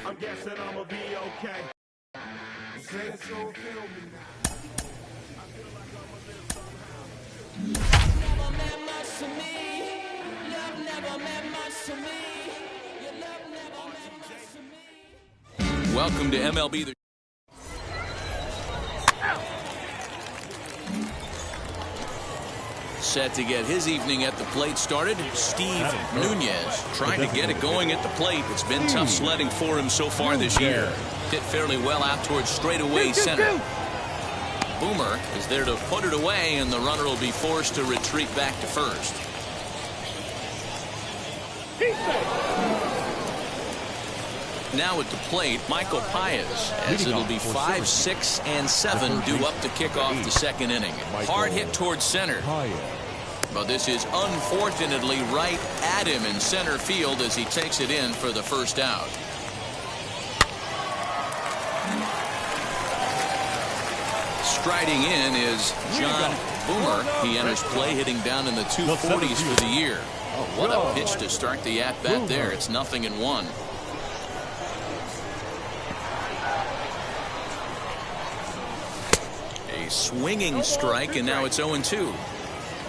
I'm guessing I'ma be okay. Welcome to MLB. Set to get his evening at the plate started. Steve Nunez trying to get it going at the plate. It's been tough sledding for him so far this year. Hit fairly well out towards straightaway center. Boomer is there to put it away, and the runner will be forced to retreat back to first. Now at the plate, Michael Paez, as it'll be 5, 6, and 7 due up to kick off the second inning. Hard hit towards center. But this is unfortunately right at him in center field as he takes it in for the first out. Striding in is John Boomer. He enters play hitting down in the 240s for the year. Oh, what a pitch to start the at-bat there. It's 0-1. A swinging strike, and now it's 0-2.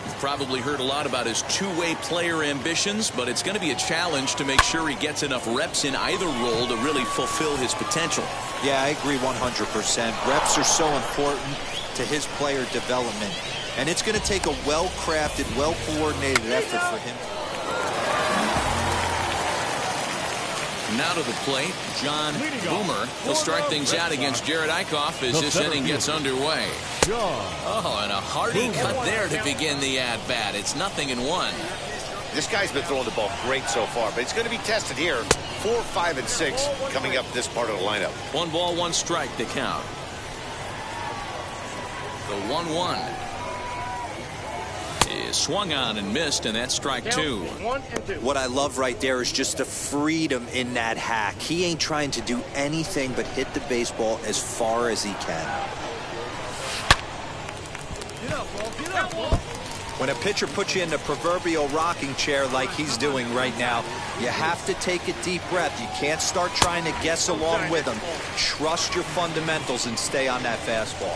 You've probably heard a lot about his two-way player ambitions, but it's going to be a challenge to make sure he gets enough reps in either role to really fulfill his potential. Yeah, I agree 100%. Reps are so important to his player development, and it's going to take a well-crafted, well-coordinated effort for him. Now to the plate, John Boomer. He'll start things out against Jerad Eickhoff as this inning gets underway. Oh, and a hearty cut there to begin the at-bat. It's 0-1. This guy's been throwing the ball great so far, but it's going to be tested here. 4, 5, and 6 coming up this part of the lineup. 1 ball, 1 strike to count. The 1-1 is swung on and missed, and that's strike 2. What I love right there is just the freedom in that hack. He ain't trying to do anything but hit the baseball as far as he can. When a pitcher puts you in the proverbial rocking chair like he's doing right now, you have to take a deep breath. You can't start trying to guess along with him. Trust your fundamentals and stay on that fastball.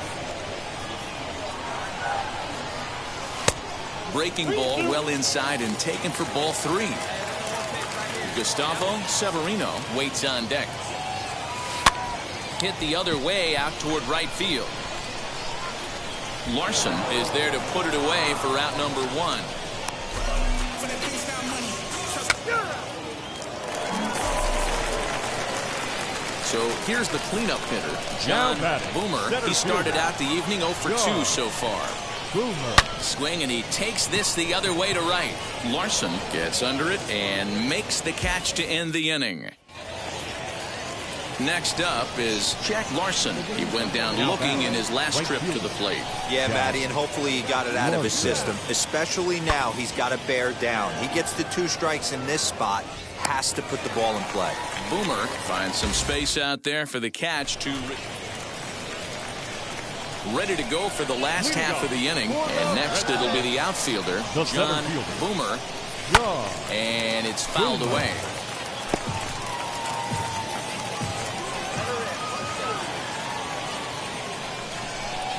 Breaking ball well inside and taken for ball 3. Gustavo Severino waits on deck. Hit the other way out toward right field. Larson is there to put it away for out number 1. So here's the cleanup hitter, John Boomer. He started out the evening 0 for 2 so far. Swing, and he takes this the other way to right. Larson gets under it and makes the catch to end the inning. Next up is Jack Larson. He went down looking in his last trip to the plate. Yeah, Matty, and hopefully he got it out of his system. Especially now, he's got to bear down. He gets the 2 strikes in this spot, has to put the ball in play. Boomer finds some space out there for the catch to... Ready to go for the last half of the inning. And next it'll be the outfielder, John Boomer. And it's fouled away.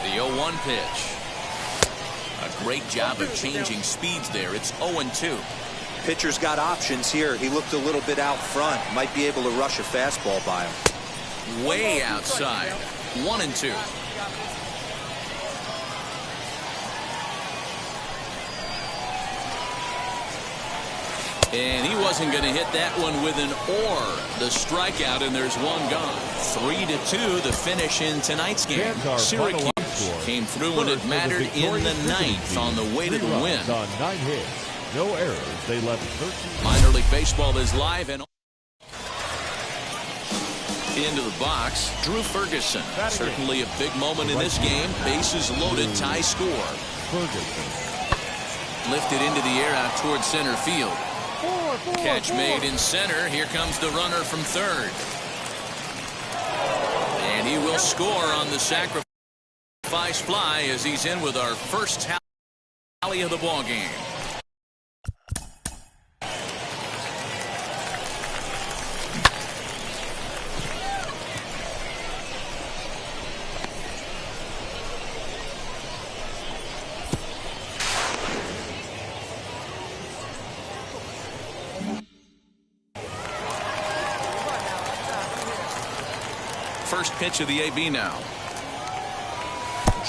The 0-1 pitch. A great job of changing speeds there. It's 0-2. Pitcher's got options here. He looked a little bit out front. Might be able to rush a fastball by him. Way outside. 1-2. And he wasn't going to hit that one with an or. The strikeout, and there's 1 gone. 3-2, the finish in tonight's game. Syracuse came through when it mattered in the 9th on the way to the win. On 9 hits, no errors. They left 13. Minor League Baseball is live and into the box. Drew Ferguson. Certainly a big moment in this game. Bases loaded, tie score. Ferguson. Lifted into the air out towards center field. Catch made in center. Here comes the runner from third. And he will score on the sacrifice fly as he's in with our first tally of the ball game. first pitch of the AB now.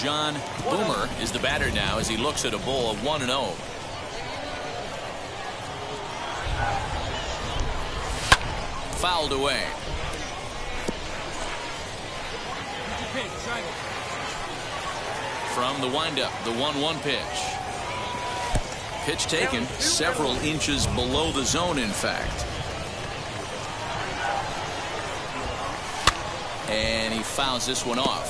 John Boomer is the batter now as he looks at a ball of 1-0. Fouled away. From the windup, the 1-1 pitch. Pitch taken several inches below the zone, in fact. And he fouls this one off.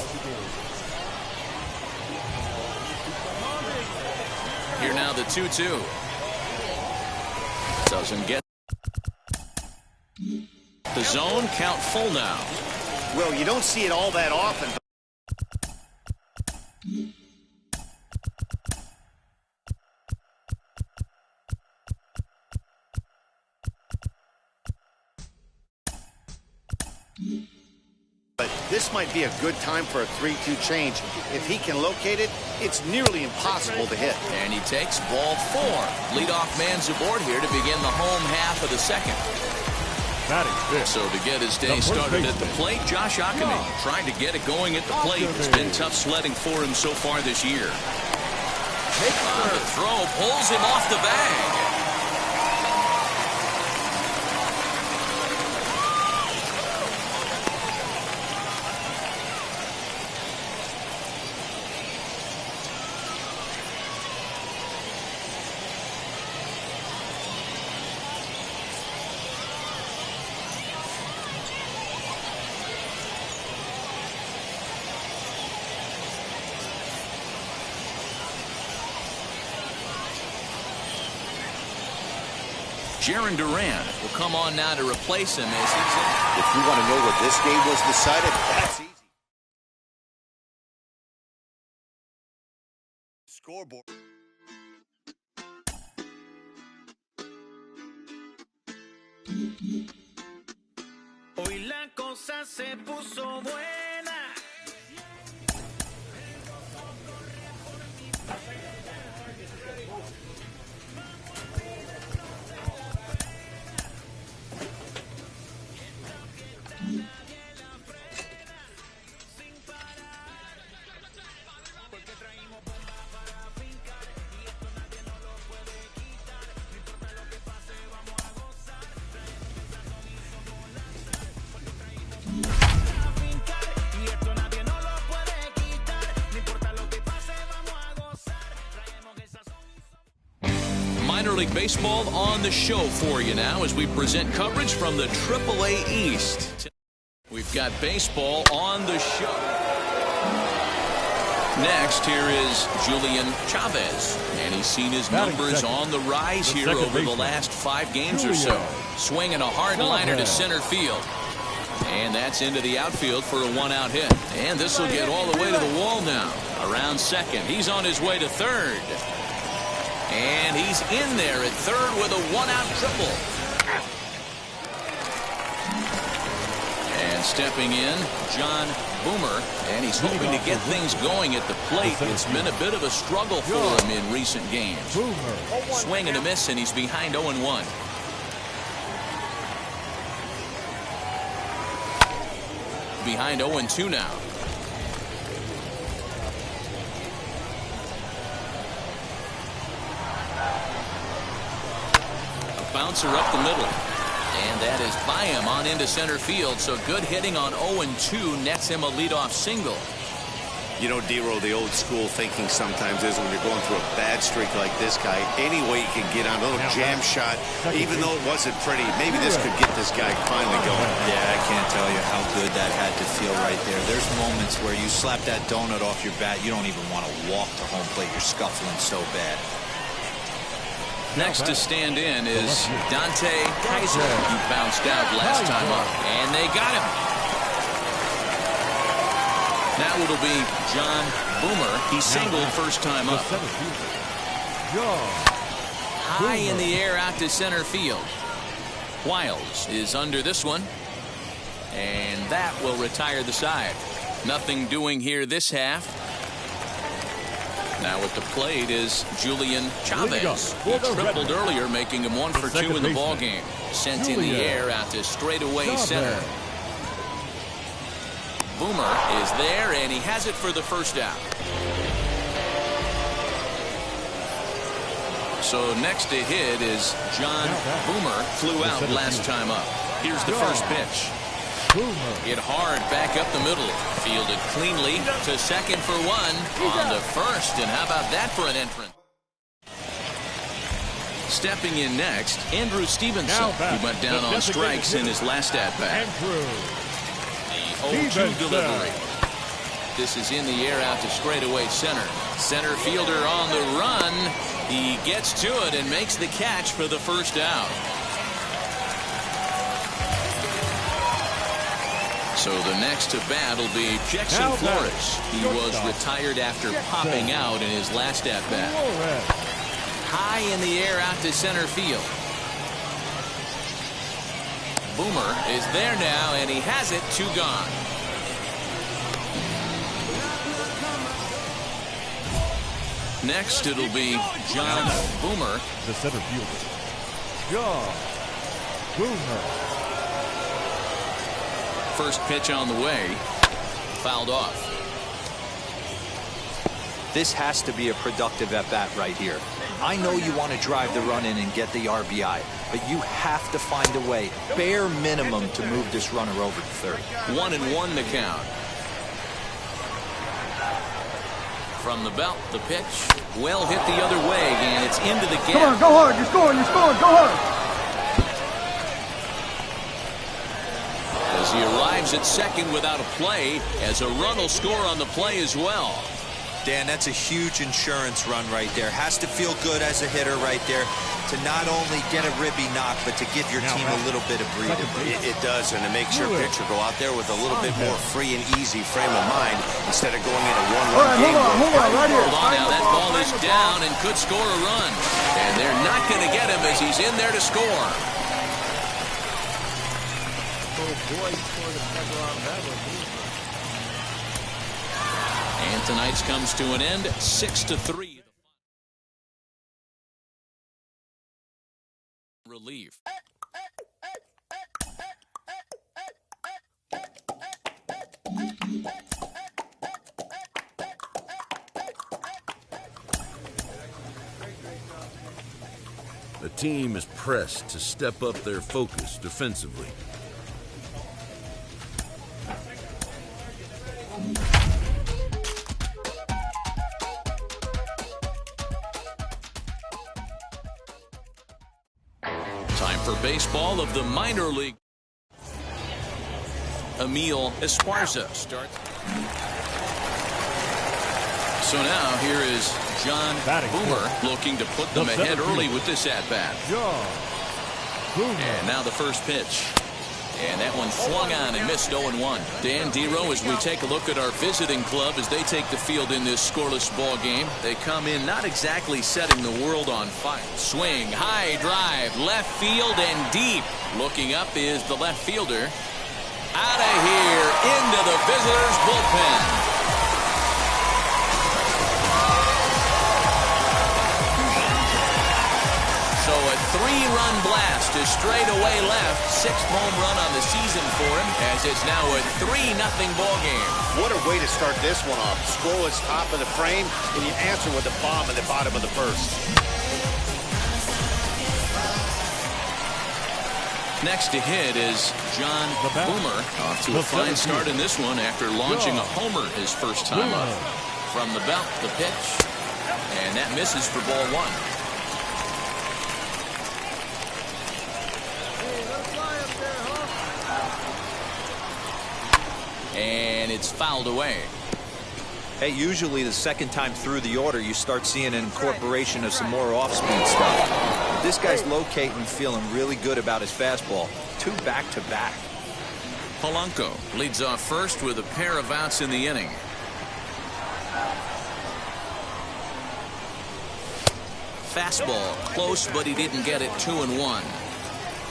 Here now the 2-2. Doesn't get the zone. Count full now. Well, you don't see it all that often. But this might be a good time for a 3-2 change. If he can locate it, it's nearly impossible to hit. And he takes ball 4. Leadoff man's aboard here to begin the home half of the second. So to get his day started at the plate, Josh Ockimey trying to get it going at the plate. It's been tough sledding for him so far this year. The throw pulls him off the bag. Jarren Duran will come on now to replace him as he's in. If you want to know where this game was decided, that's easy. Scoreboard. Hoy la cosa se puso buena. Minor League Baseball on the show for you now as we present coverage from the AAA East. We've got baseball on the show. Next, here is Julian Chavez, and he's seen his numbers on the rise here over the last 5 games or so. Swinging a hard liner to center field. And that's into the outfield for a 1-out hit. And this will get all the way to the wall now. Around second. He's on his way to third. And he's in there at third with a 1-out triple. And stepping in, John Boomer. And he's hoping to get things going at the plate. It's been a bit of a struggle for him in recent games. Swing and a miss, and he's behind 0-1. Behind 0-2 now. A bouncer up the middle. And that is by him on into center field. So good hitting on 0-2 nets him a leadoff single. You know, D-Row, the old school thinking sometimes is when you're going through a bad streak like this guy, any way you can get on a little jam shot, even though it wasn't pretty, maybe this could get this guy finally going. Yeah, I can't tell you how good that had to feel right there. There's moments where you slap that donut off your bat, you don't even want to walk to home plate. You're scuffling so bad. Next to stand in is Dante Kaiser. He bounced out last time up, and they got him. Now it'll be John Boomer. He singled first time up. High in the air out to center field. Wiles is under this one. And that will retire the side. Nothing doing here this half. Now at the plate is Julian Chavez. He tripled earlier, making him 1 for 2 in the ballgame. Sent in the air out to straightaway center. Boomer is there, and he has it for the first out. So next to hit is John Boomer. Flew out last time up. Here's the first pitch. Hit hard back up the middle. Fielded cleanly to second for one on the first. And how about that for an entrance? Stepping in next, Andrew Stevenson. He went down on strikes in his last at-bat. The 0-2 delivery. This is in the air out to straightaway center. Center fielder on the run. He gets to it and makes the catch for the first out. So the next to bat will be Jackson Flores. He was retired after popping out in his last at-bat. High in the air out to center field. Boomer is there now, and he has it. 2 gone. Next, it'll be John Boomer. The center fielder, John Boomer. First pitch on the way. Fouled off. This has to be a productive at-bat right here. I know you want to drive the run in and get the RBI, but you have to find a way, bare minimum, to move this runner over to third. 1-1 to count. From the belt, the pitch. Well hit the other way, and it's into the gap. Come on, go hard. You're scoring, go hard. As he arrives at second without a play, as a run will score on the play as well. Dan, that's a huge insurance run right there. Has to feel good as a hitter right there to not only get a ribby knock, but to give your team a little bit of breathing. It does, and it makes your pitcher go out there with a little bit more free and easy frame of mind instead of going into one-run game. Hold on, right here. Hold on now, that ball is down and could score a run. And they're not going to get him as he's in there to score. Oh boy, he scored a pepper on that one. And tonight's comes to an end, 6-3. Relief. The team is pressed to step up their focus defensively. Time for baseball of the minor league. Emil Esparza starts. So now here is John Boomer looking to put them ahead early with this at-bat. And now the first pitch. And that one swung on and missed 0-1. Dan Dero, as we take a look at our visiting club as they take the field in this scoreless ball game. They come in not exactly setting the world on fire. Swing, high drive, left field and deep. Looking up is the left fielder. Out of here, into the visitors' bullpen. So a 3-run blast to straightaway left. 6th home run on the season for him, as it's now a 3-0 ball game. What a way to start this one off. Scoreless top of the frame, and you answer with a bomb at the bottom of the first. Next to hit is John Boomer. Off to a fine start in this one after launching a homer his first time up. From the belt, the pitch. And that misses for ball 1. And it's fouled away. Hey, usually the second time through the order, you start seeing an incorporation of some more off-speed stuff. This guy's locating, feeling really good about his fastball. 2 back-to-back. Polanco leads off first with a pair of outs in the inning. Fastball close, but he didn't get it. 2-1.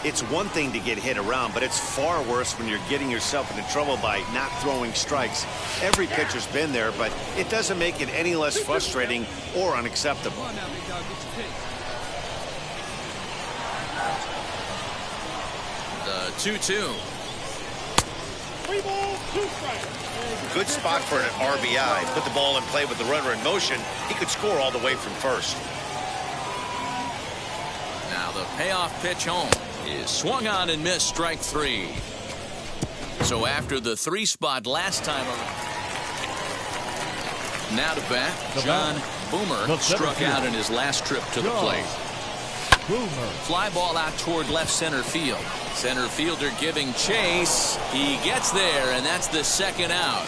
It's one thing to get hit around, but it's far worse when you're getting yourself into trouble by not throwing strikes. Every pitcher's been there, but it doesn't make it any less frustrating or unacceptable. The 2-2. 3 balls, 2 strikes. Good spot for an RBI. Put the ball in play with the runner in motion. He could score all the way from first. Now the payoff pitch home is swung on and missed, strike 3. So after the 3 spot last time around. Now to bat, John Boomer struck out in his last trip to the plate. Fly ball out toward left center field. Center fielder giving chase. He gets there, and that's the second out.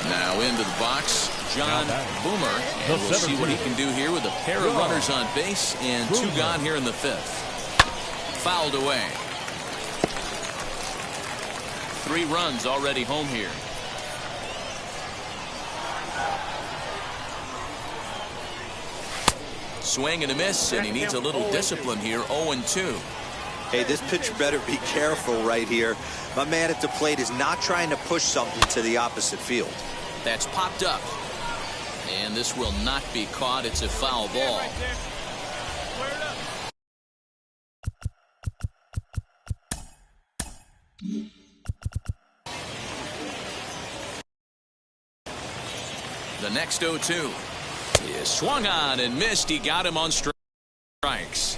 Now into the box, John Boomer. And we'll see what he can do here with a pair of runners on base and 2 gone here in the 5th. Fouled away. 3 runs already home here. Swing and a miss, and he needs a little discipline here. 0-2. Hey, this pitcher better be careful right here. My man at the plate is not trying to push something to the opposite field. That's popped up. And this will not be caught. It's a foul ball. The next 0-2 is swung on and missed. He got him on strikes.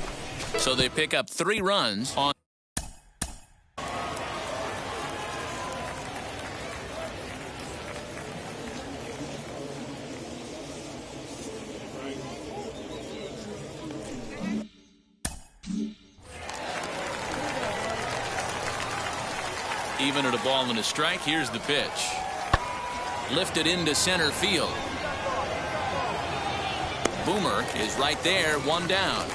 So they pick up 3 runs on. Even at a ball and a strike, here's the pitch. Lifted into center field. Boomer is right there, 1 down.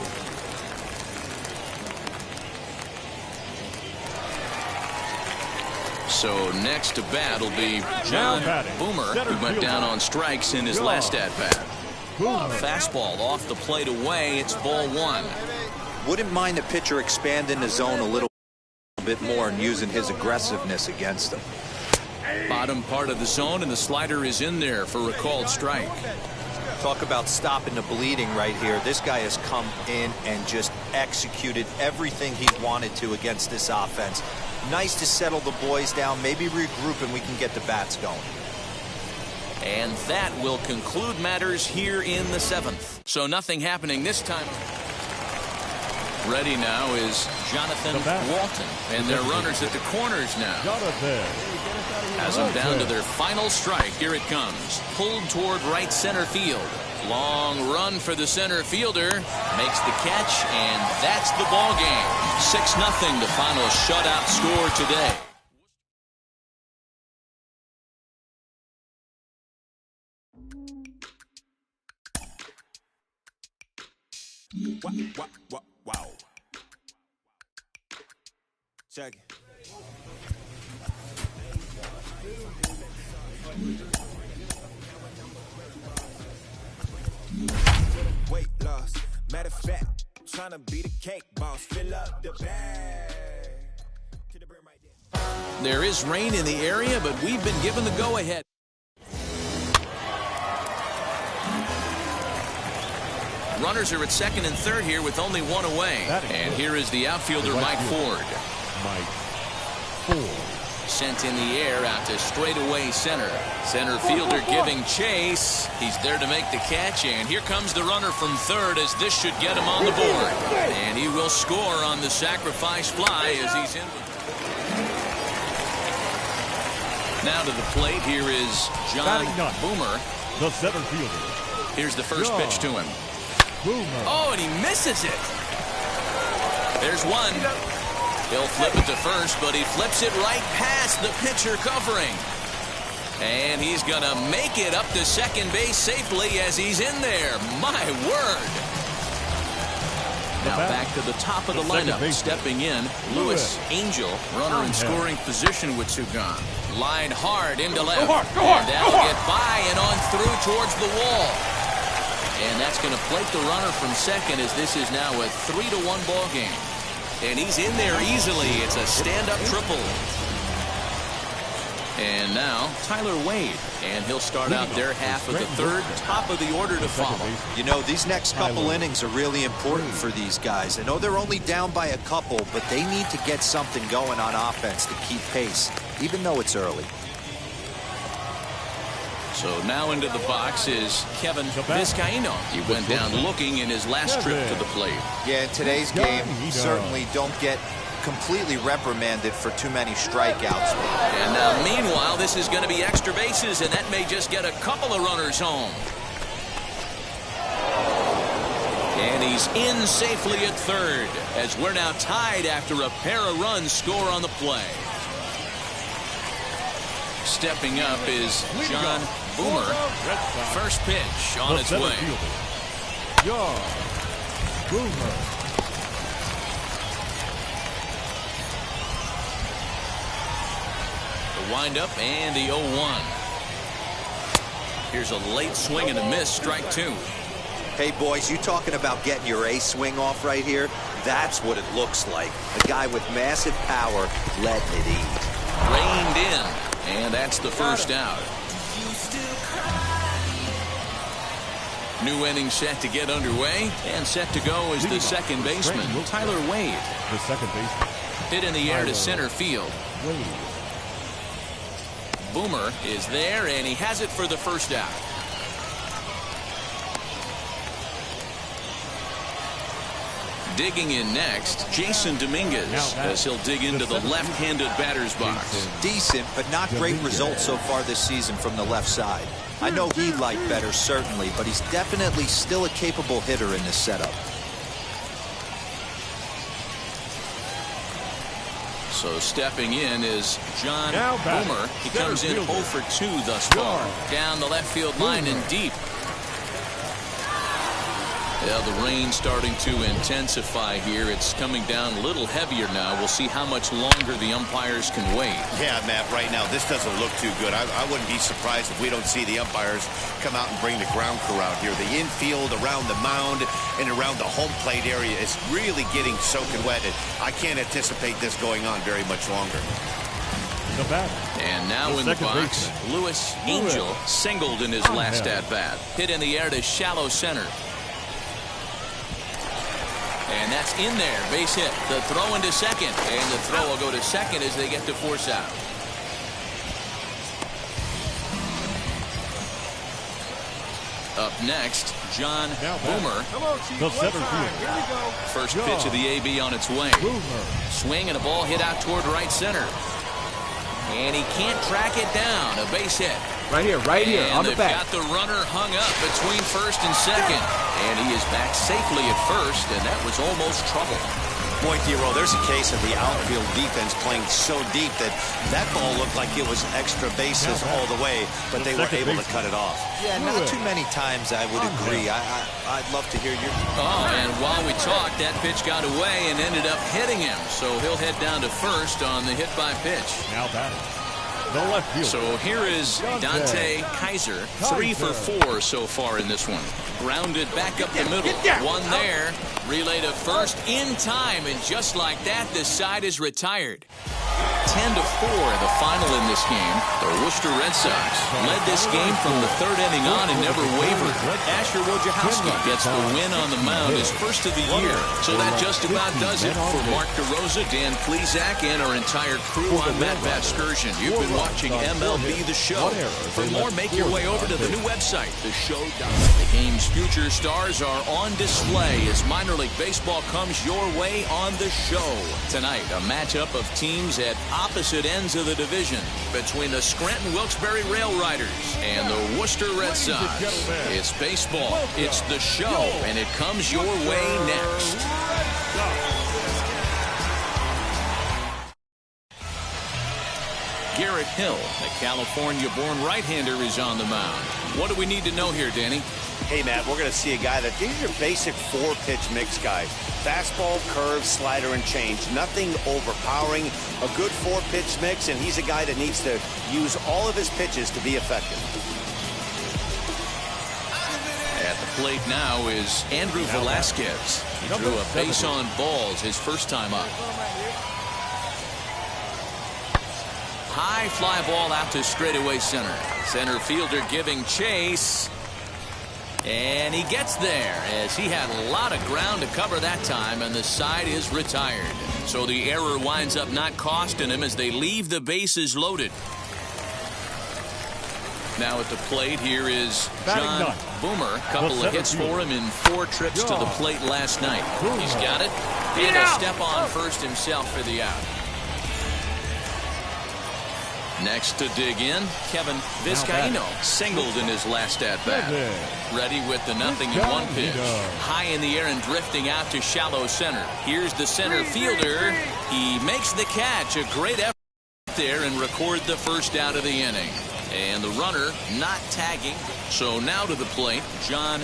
So next to bat will be John Boomer, who went down on strikes in his last at-bat. Fastball off the plate away. It's ball 1. Wouldn't mind the pitcher expanding the zone a little bit more and using his aggressiveness against him. Bottom part of the zone, and the slider is in there for a called strike. Talk about stopping the bleeding right here. This guy has come in and just executed everything he wanted to against this offense. Nice to settle the boys down, maybe regroup, and we can get the bats going. And that will conclude matters here in the 7th. So nothing happening this time. Ready now is Jonathan Walton, and their runners at the corners now. Has them down to their final strike. Here it comes. Pulled toward right center field. Long run for the center fielder. Makes the catch, and that's the ball game. 6-0, the final shutout score today. Wow. Check it. Weight loss. Matter of fact, trying to be the cake boss. Fill up the bag. There is rain in the area, but we've been given the go-ahead. Runners are at second and third here with only 1 away. And here is the outfielder, Mike Ford. Sent in the air out to straightaway center. Center fielder giving chase. He's there to make the catch, and here comes the runner from third, as this should get him on the board. And he will score on the sacrifice fly as he's in. Now to the plate, here is John Boomer. The center fielder. Here's the first pitch to him. Oh, and he misses it. There's one. He'll flip it to first, but he flips it right past the pitcher covering. And he's going to make it up to second base safely as he's in there. My word. Now back to the top of the lineup. Stepping in, Louis Angel, runner in scoring position with 2 gone. Line hard into left. And that'll get by and on through towards the wall. And that's going to plate the runner from second, as this is now a 3-1 ball game. And he's in there easily. It's a stand-up triple. And now Tyler Wade, and he'll start out their half of the third, top of the order to follow. You know, these next couple innings are really important for these guys. I know they're only down by a couple, but they need to get something going on offense to keep pace, even though it's early. So now into the box is Kevin Vizcaino. He went down looking in his last trip to the plate. Yeah, in today's game, certainly don't get completely reprimanded for too many strikeouts. And now, meanwhile, this is going to be extra bases, and that may just get a couple of runners home. And he's in safely at third, as we're now tied after a pair of runs score on the play. Stepping up is John Boomer. First pitch on its way. John Boomer. Windup and the 0-1. Here's a late swing and a miss, strike two. Hey, boys, you talking about getting your A swing off right here? That's what it looks like. A guy with massive power letting it eat. Reined in, and that's the first out. New inning set to get underway, and set to go is the second baseman, Tyler Wade. The second baseman. Hit in the air to center field. Wade. Boomer is there, and he has it for the first out. Digging in next, Jason Dominguez, as he'll dig into the left-handed batter's box. Decent, but not great results so far this season from the left side. I know he'd like better, certainly, but he's definitely still a capable hitter in this setup. So stepping in is John Boomer. He comes in 0 for 2 thus far. Down the left field line and deep. Yeah, the rain starting to intensify here. It's coming down a little heavier now. We'll see how much longer the umpires can wait. Yeah, Matt, right now this doesn't look too good. I wouldn't be surprised if we don't see the umpires come out and bring the ground crew out here. The infield, around the mound, and around the home plate area is really getting soaking wet. I can't anticipate this going on very much longer. And now in the box, Louis Angel singled in his last at-bat. Hit in the air to shallow center. And that's in there, base hit. The throw into second, and the throw will go to second as they get to force out. Up next, John Boomer. The center field. First pitch of the AB on its way. Swing and a ball hit out toward right center. And he can't track it down. A base hit. Right here, on the back. Got the runner hung up between first and second. And he is back safely at first, and that was almost trouble. Boy, Dero, there's a case of the outfield defense playing so deep that that ball looked like it was extra bases all the way, but they were able to cut it off. Yeah, not too many times I would agree. I'd love to hear your... Oh, and while we talked, that pitch got away and ended up hitting him. So he'll head down to first on the hit by pitch. Now batting. The left field. So here is Dante Kaiser, 3 for 4 so far in this one. Grounded back up the middle. One there. Relay to first in time, and just like that, this side is retired. 10-4 the final in this game. The Worcester Red Sox led this game from the third inning on and never wavered. Asher Wojciechowski gets the win on the mound, his first of the year. So that just about does it for Mark DeRosa, Dan Plesac, and our entire crew. I'm Matt Vasgersian. You've been watching MLB The Show. For more, make your way over to the new website, theshow.com. The game's future stars are on display as minor league baseball comes your way on The Show. Tonight, a matchup of teams at opposite ends of the division between the Scranton Wilkes-Barre Rail Riders and the Worcester Red Sox. It's baseball, it's The Show, and it comes your way next. Garrett Hill, the California-born right-hander, is on the mound. What do we need to know here, Danny? Hey, Matt, we're going to see a guy that he's your basic 4-pitch mix guy. Fastball, curve, slider, and change. Nothing overpowering. A good 4-pitch mix, and he's a guy that needs to use all of his pitches to be effective. At the plate now is Andrew Velasquez. He drew a base on balls his first time up. high fly ball out to straightaway center. Center fielder giving chase. And he gets there as he had a lot of ground to cover that time, and the side is retired. So the error winds up not costing him as they leave the bases loaded. Now at the plate, here is John Boomer. A couple of hits for him in 4 trips to the plate last night. He's got it. And he'll step on first himself for the out. Next to dig in, Kevin Vizcaino singled in his last at-bat. Ready with the 0-1 pitch. High in the air and drifting out to shallow center. Here's the center fielder. He makes the catch. A great effort there and record the first out of the inning. And the runner not tagging. So now to the plate, John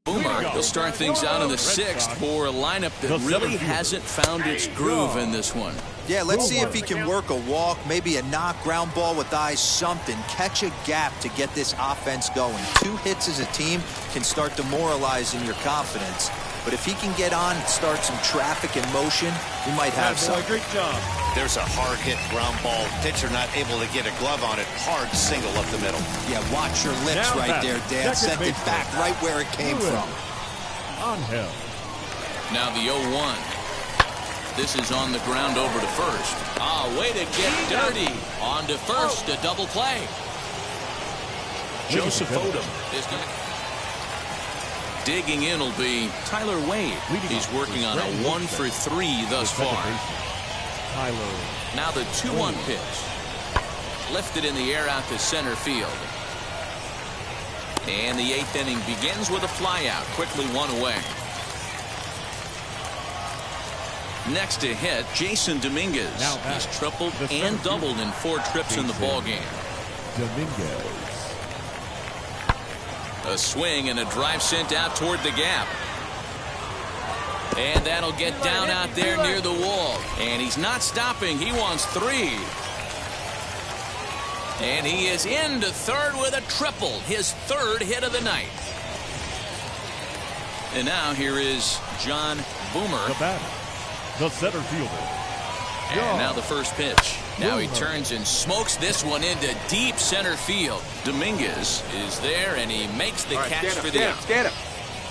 Boomer. He'll start things out in the 6th for a lineup that really hasn't found its groove in this one. Yeah, let's see if he can work a walk, maybe a knock, ground ball with eyes, something. Catch a gap to get this offense going. 2 hits as a team can start demoralizing your confidence. But if he can get on and start some traffic in motion, we might have some. Great job. There's a hard hit ground ball. Pitcher not able to get a glove on it. Hard single up the middle. Yeah, watch your lips right there, Dan. Sent it back right where it came from. Angel. Now the 0-1. This is on the ground over to first. Ah, way to get dirty. On to first, a double play. Joseph Odom is going to... Digging in will be Tyler Wade. He's working on a 1-for-3 thus far. Now the 2-1 pitch. Lifted in the air out to center field. And the 8th inning begins with a flyout. Quickly 1 away. Next to hit, Jason Dominguez. He's tripled and doubled in 4 trips in the ballgame. Dominguez. A swing and a drive sent out toward the gap. And that'll get down out there near the wall. And he's not stopping. He wants 3. And he is into third with a triple. His 3rd hit of the night. And now here is John Boomer. The batter, the center fielder. And now the first pitch. Now he turns and smokes this one into deep center field. Dominguez is there, and he makes the catch for the out. Stand up.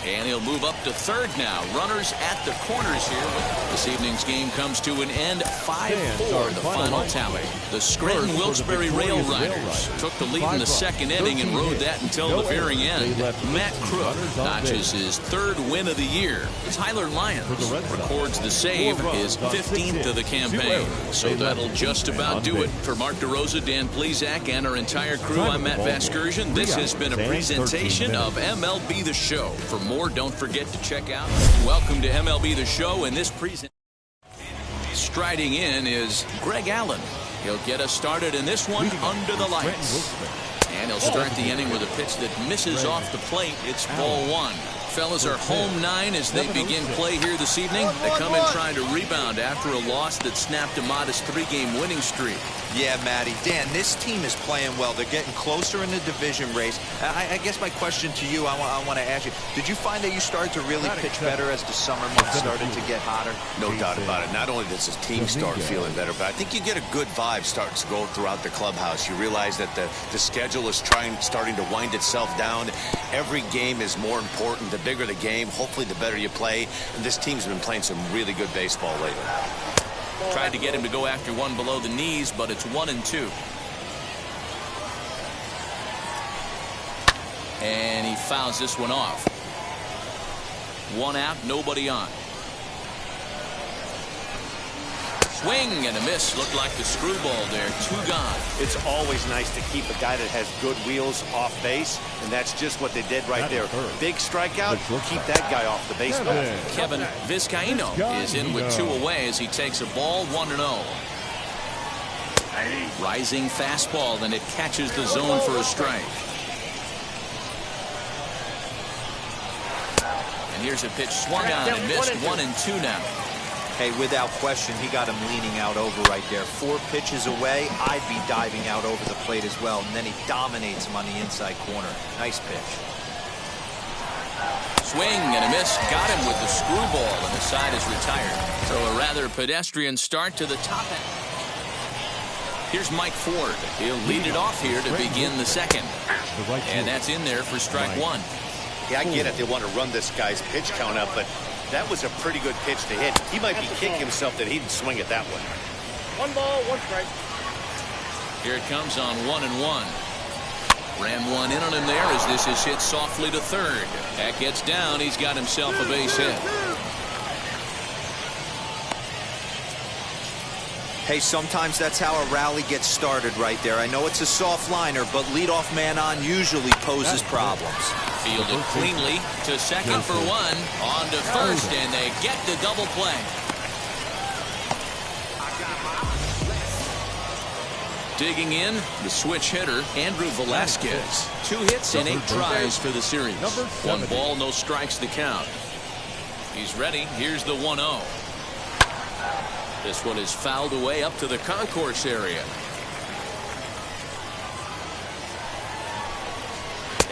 And he'll move up to third now. Runners at the corners here. This evening's game comes to an end. 5-4 the final tally. The Scranton Wilkes-Barre Rail Riders took the lead in the 2nd inning and rode that until the very end. Matt Crook notches his 3rd win of the year. Tyler Lyons records the save, his 15th of the campaign. So that'll just about do it. For Mark DeRosa, Dan Plesac, and our entire crew, I'm Matt Vasgersian. This has been a presentation of MLB The Show. For more, don't forget to check out Welcome to MLB The Show. And this presentation, striding in, is Greg Allen. He'll get us started in this one under the lights. And he'll start the inning with a pitch that misses off the plate. It's ball 1. Fellas are home 9 as they begin play here this evening. They come in trying to rebound after a loss that snapped a modest 3-game winning streak. Yeah, Matty. Dan, this team is playing well. They're getting closer in the division race. I guess my question to you, I want to ask you, did you find that you started to really pitch better as the summer months started to get hotter? No doubt about it. Not only does his team start feeling better, but I think you get a good vibe starting to go throughout the clubhouse. You realize that the schedule is starting to wind itself down. Every game is more important than bigger the game, hopefully the better you play. And this team's been playing some really good baseball lately. Tried to get him to go after one below the knees, but it's 1-2. And he fouls this one off. One out, nobody on. Swing and a miss. Looked like the screwball there. 2 gone. It's always nice to keep a guy that has good wheels off base, and that's just what they did right there. Big strikeout, keep that guy off the baseball. Kevin Vizcaino is in with 2 away as he takes a ball, 1-0. Rising fastball, and it catches the zone for a strike. And here's a pitch swung on and missed. 1-2 now. Hey, without question, he got him leaning out over right there. 4 pitches away, I'd be diving out over the plate as well. And then he dominates him on the inside corner. Nice pitch. Swing and a miss. Got him with the screwball, and the side is retired. So a rather pedestrian start to the top end. Here's Mike Ford. He'll lead it off here to begin the second. And that's in there for strike 1. Yeah, I get it. They want to run this guy's pitch count up, but that was a pretty good pitch to hit. He might be kicking himself that he didn't swing it that way. 1 ball, 1 strike. Here it comes on 1-1. Ran one in on him there as this is hit softly to third. That gets down. He's got himself a base hit. Hey, sometimes that's how a rally gets started right there. I know it's a soft liner, but leadoff man on usually poses problems. Fielded cleanly to second for 1. On to first, and they get the double play. Digging in, the switch hitter, Andrew Velasquez. 2 hits and 8 tries for the series. 1 ball, no strikes to count. He's ready. Here's the 1-0. This one is fouled away up to the concourse area.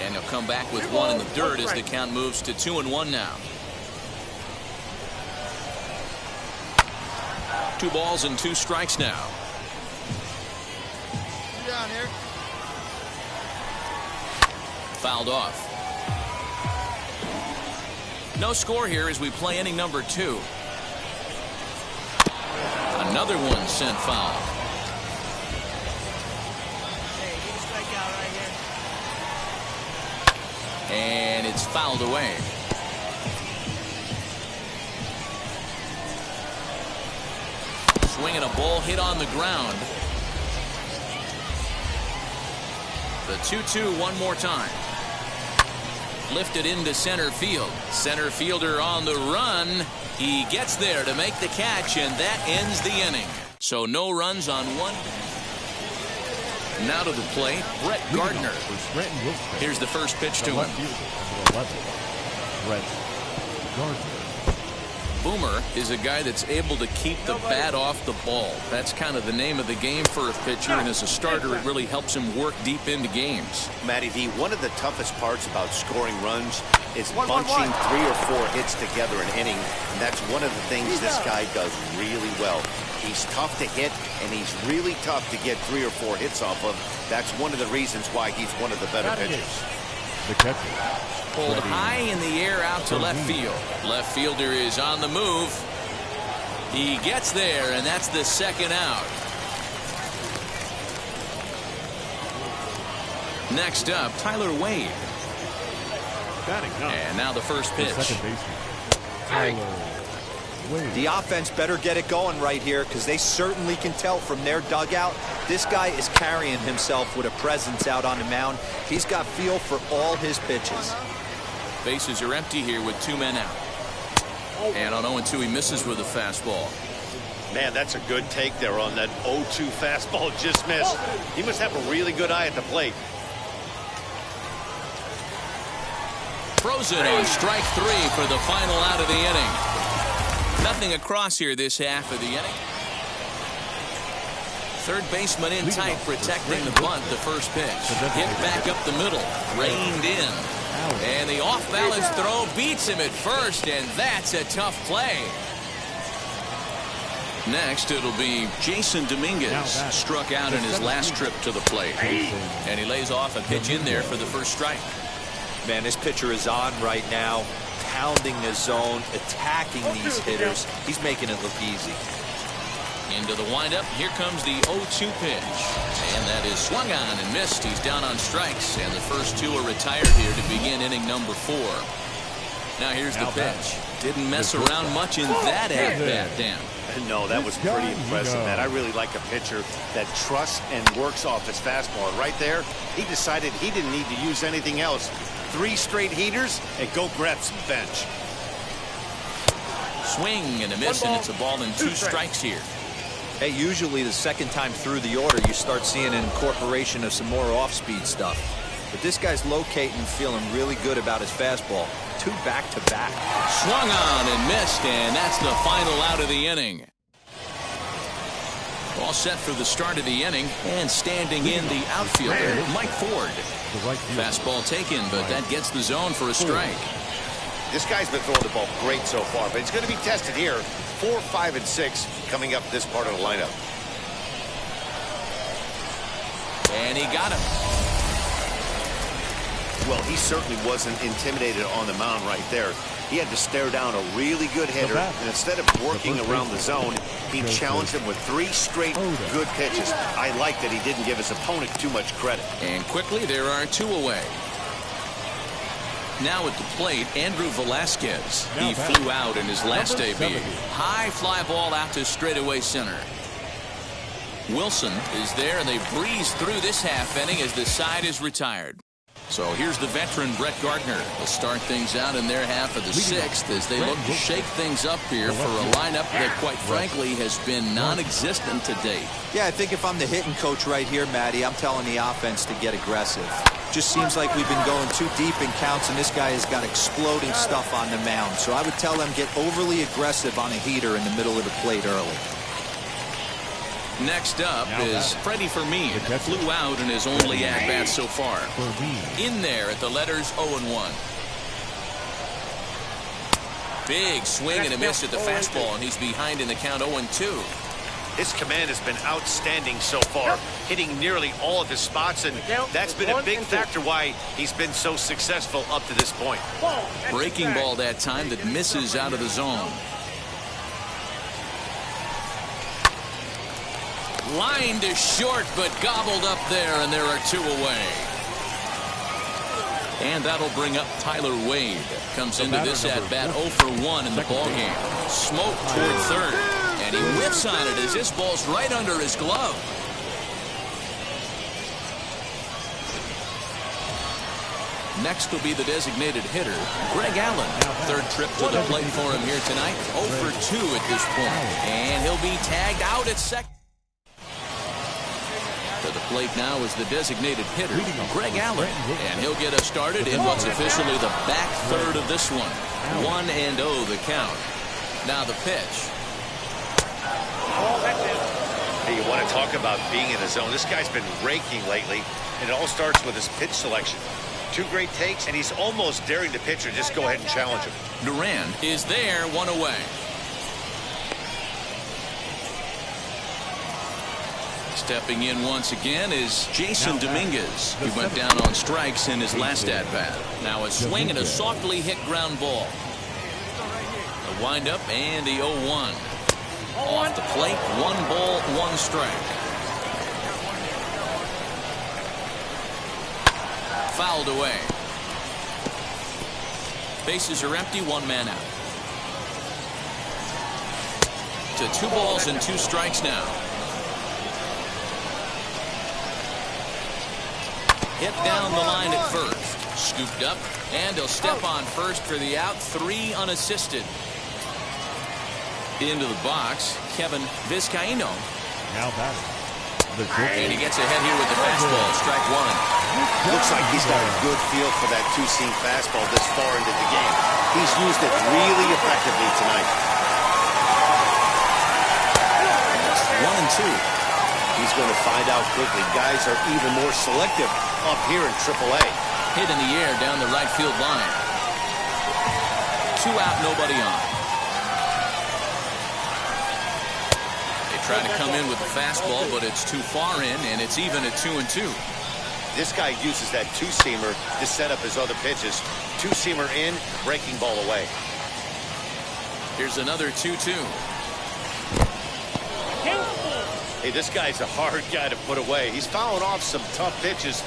And he'll come back with 1 in the dirt as the count moves to 2-1 now. 2 balls and 2 strikes now. Down here. Fouled off. No score here as we play inning number 2. Another one sent foul. Hey, get a strikeout right here. And it's fouled away. Swinging a ball hit on the ground. The 2-2 one more time. Lifted into center field. Center fielder on the run. He gets there to make the catch, and that ends the inning. So no runs on 1. Now to the plate, Brett Gardner. Here's the first pitch to him. Brett Gardner. Boomer is a guy that's able to keep the bat off the ball. That's kind of the name of the game for a pitcher, and as a starter, it really helps him work deep into games. Matty V, one of the toughest parts about scoring runs is bunching 3 or 4 hits together an inning. And that's one of the things this guy does really well. He's tough to hit, and he's really tough to get 3 or 4 hits off of. That's one of the reasons why he's one of the better pitchers. The catcher. Pulled high in the air out to left field. Left fielder is on the move. He gets there, and that's the second out. Next up, Tyler Wade. And now the first pitch. The offense better get it going right here, because they certainly can tell from their dugout this guy is carrying himself with a presence out on the mound. He's got feel for all his pitches. Bases are empty here with 2 men out. And on 0-2, he misses with a fastball. Man, that's a good take there on that 0-2 fastball just missed. He must have a really good eye at the plate. Frozen on strike 3 for the final out of the inning. Nothing across here this half of the inning. Third baseman in tight, protecting the bunt. The first pitch hit back up the middle, reined in, and the off-balance throw beats him at first, and that's a tough play. Next, it'll be Jason Dominguez, struck out in his last trip to the plate, and he lays off a pitch in there for the first strike. Man, this pitcher is on right now, pounding the zone, attacking these hitters. He's making it look easy. Into the windup. Here comes the 0-2 pitch. And that is swung on and missed. He's down on strikes. And the first two are retired here to begin inning number 4. Now here's the pitch. Didn't mess around much in that at-bat, Dan. No, that was pretty impressive, man. I really like a pitcher that trusts and works off his fastball. Right there, he decided he didn't need to use anything else. 3 straight heaters and go grab some bench. Swing and a miss, and it's a ball and 2 strikes here. Hey, usually the second time through the order, you start seeing an incorporation of some more off-speed stuff. But this guy's locating, feeling really good about his fastball. 2 back-to-back. Swung on and missed, and that's the final out of the inning. All set for the start of the inning, and standing in the outfielder, Mike Ford. Fastball taken, but that gets the zone for a strike. This guy's been throwing the ball great so far, but it's going to be tested here. 4, 5, and 6 coming up this part of the lineup. And he got him. Well, he certainly wasn't intimidated on the mound right there. He had to stare down a really good hitter, and instead of working around the zone, he challenged him with 3 straight good pitches. I like that he didn't give his opponent too much credit. And quickly, there are 2 away. Now at the plate, Andrew Velasquez. He flew out in his last debut. High fly ball out to straightaway center. Wilson is there, and they breeze through this half inning as the side is retired. So here's the veteran Brett Gardner. They'll start things out in their half of the 6th as they look to shake things up here for a lineup that, quite frankly, has been non-existent to date. Yeah, I think if I'm the hitting coach right here, Matty, I'm telling the offense to get aggressive. Just seems like we've been going too deep in counts, and this guy has got exploding stuff on the mound. So I would tell them get overly aggressive on a heater in the middle of the plate early. Next up is Freddie Fermin. Flew out in his only at-bat so far. In there at the letters 0-1. Big swing and a miss at the fastball, and he's behind in the count 0-2. His command has been outstanding so far, hitting nearly all of his spots, and that's been a big factor why he's been so successful up to this point. Breaking ball that time that misses out of the zone. Lined to short, but gobbled up there, and there are 2 away. And that'll bring up Tyler Wade. Comes into this at-bat 0 for 1 in the ballgame. Smoke toward third, and he whips on it as this ball's right under his glove. Next will be the designated hitter, Greg Allen. 3rd trip to the plate for him here tonight. 0 for 2 at this point. And he'll be tagged out at second. To the plate now is the designated hitter, Greg Allen. And he'll get us started in what's officially the back third of this one. 1-0 the count. Now the pitch. Hey, you want to talk about being in the zone. This guy's been raking lately, and it all starts with his pitch selection. 2 great takes, and he's almost daring the pitcher just go ahead and challenge him. Duran is there, 1 away. Stepping in once again is Jason Dominguez. He went down on strikes in his last at-bat. Now a swing and a softly hit ground ball. A windup and the 0-1. Off the plate, 1 ball, 1 strike. Fouled away. Bases are empty, 1 man out. To 2 balls and 2 strikes now. Hit down the line at first. Scooped up, and he'll step on first for the out. 3 unassisted. Into the box, Kevin Vizcaino. Now batting. And he gets ahead here with the fastball. Strike 1. Looks like he's got a good feel for that 2-seam fastball this far into the game. He's used it really effectively tonight. 1-2. He's going to find out quickly. Guys are even more selective up here in AAA. Hit in the air down the right field line. 2 out, nobody on. They try to come in with the fastball, but it's too far in, and it's even at 2-2. This guy uses that two-seamer to set up his other pitches. Two-seamer in, breaking ball away. Here's another 2-2. Hey, this guy's a hard guy to put away. He's fouling off some tough pitches.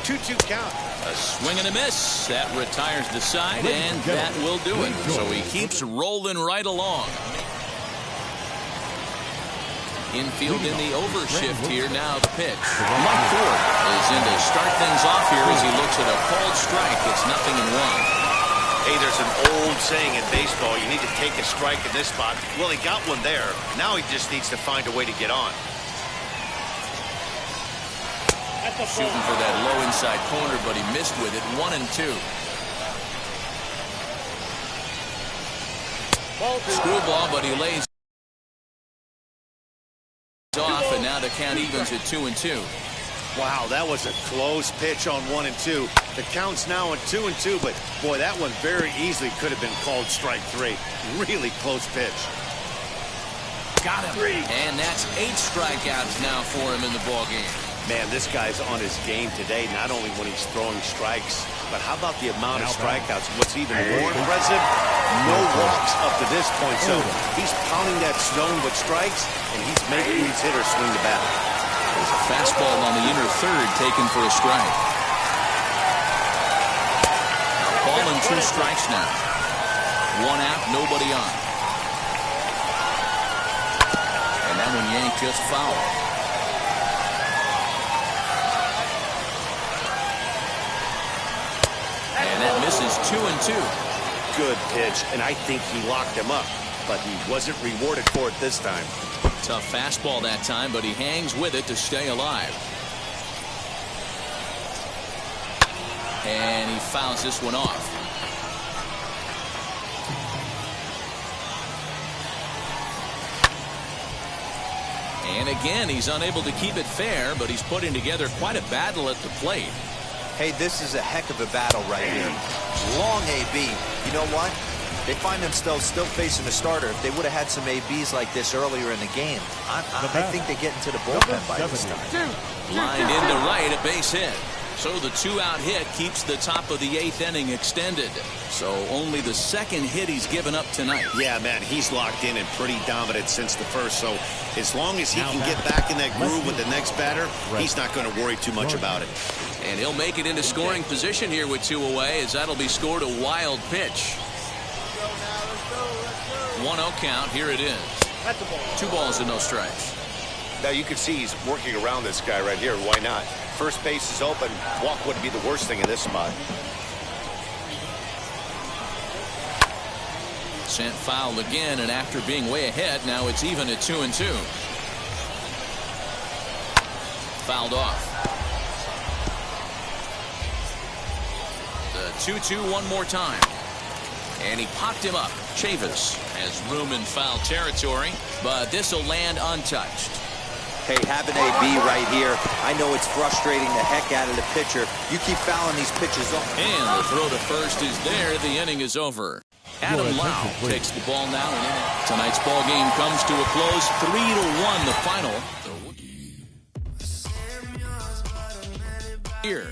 2-2 count. A swing and a miss. That retires the side, and that will do it. So he keeps rolling right along. Infield in the overshift here. Now the pitch. Mike Ford is in to start things off here as he looks at a called strike. It's 0-1. Hey, there's an old saying in baseball, you need to take a strike in this spot. Well, he got one there. Now he just needs to find a way to get on. Shooting for that low inside corner, but he missed with it. 1-2. Screwball, but he lays off, and now the count evens at 2-2. Wow, that was a close pitch on 1-2. The count's now at 2-2, but boy, that one very easily could have been called strike 3. Really close pitch. Got him. And that's 8 strikeouts now for him in the ballgame. Man, this guy's on his game today, not only when he's throwing strikes, but how about the amount of strikeouts? What's even more impressive, no walks up to this point. So he's pounding that stone with strikes, and he's making these hitters swing the bat. There's a fastball on the inner third taken for a strike. Ball and 2 strikes now. 1 out, nobody on. And that one yanked just foul. And that misses 2-2. Good pitch, and I think he locked him up, but he wasn't rewarded for it this time. Tough fastball that time, but he hangs with it to stay alive. And he fouls this one off. And again, he's unable to keep it fair, but he's putting together quite a battle at the plate. Hey, this is a heck of a battle right here. Long AB. You know what? They find themselves still facing a starter. If they would have had some ABs like this earlier in the game, I think they get into the bullpen by this time. Lined into right, a base hit. So the 2-out hit keeps the top of the 8th inning extended. So only the 2nd hit he's given up tonight. Yeah, man, he's locked in and pretty dominant since the first. So as long as he can get back in that groove with the next batter, he's not going to worry too much about it. And he'll make it into scoring position here with 2 away, as that'll be scored a wild pitch. 1-0 count. Here it is. 2 balls and no strikes. Now you can see he's working around this guy right here. Why not? First base is open. Walk wouldn't be the worst thing in this spot. Sent foul again, and after being way ahead, now it's even at 2-2. Fouled off. The 2-2 one more time. And he popped him up. Chavis has room in foul territory, but this will land untouched. Hey, have an AB right here. I know it's frustrating the heck out of the pitcher. You keep fouling these pitches off. And the throw to first is there. The inning is over. Adam Lau takes the ball now. And tonight's ball game comes to a close. 3-1 the final. Here.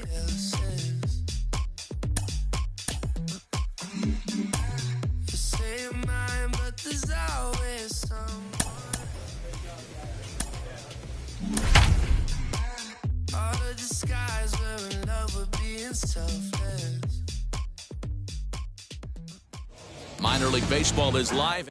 Minor League Baseball is live.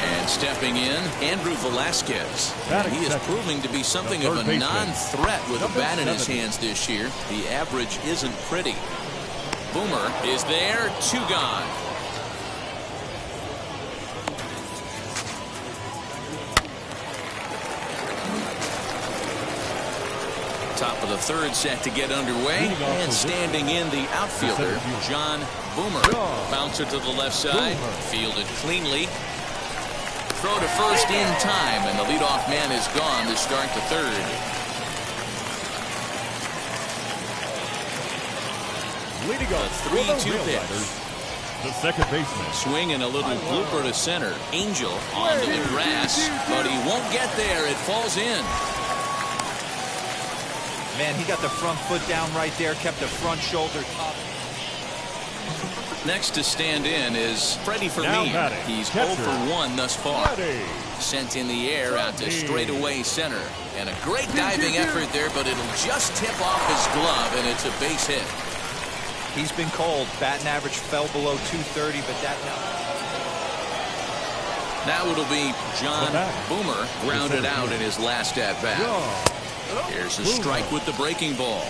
And stepping in, Andrew Velasquez. He is proving to be something of a non-threat with a bat in his hands this year. The average isn't pretty. Boomer is there, 2 gone. Top of the 3rd set to get underway, and standing in the outfielder, John Boomer. Bouncer to the left side, fielded cleanly. Throw to first in time, and the leadoff man is gone to start the 3rd. Leading The off 3-2 pitch. the second baseman. Swinging a little blooper to center. Angel onto the grass, but he won't get there. It falls in. Man, he got the front foot down right there, kept the front shoulder top. Next to stand in is Freddie Fermin. He's 0 for 1 thus far. Sent in the air out to straightaway center. And a great diving effort there, but it'll just tip off his glove, and it's a base hit. He's been cold. Batting average fell below 230, but that now it'll be John Boomer grounded out in his last at-bat. Here's a strike with the breaking ball.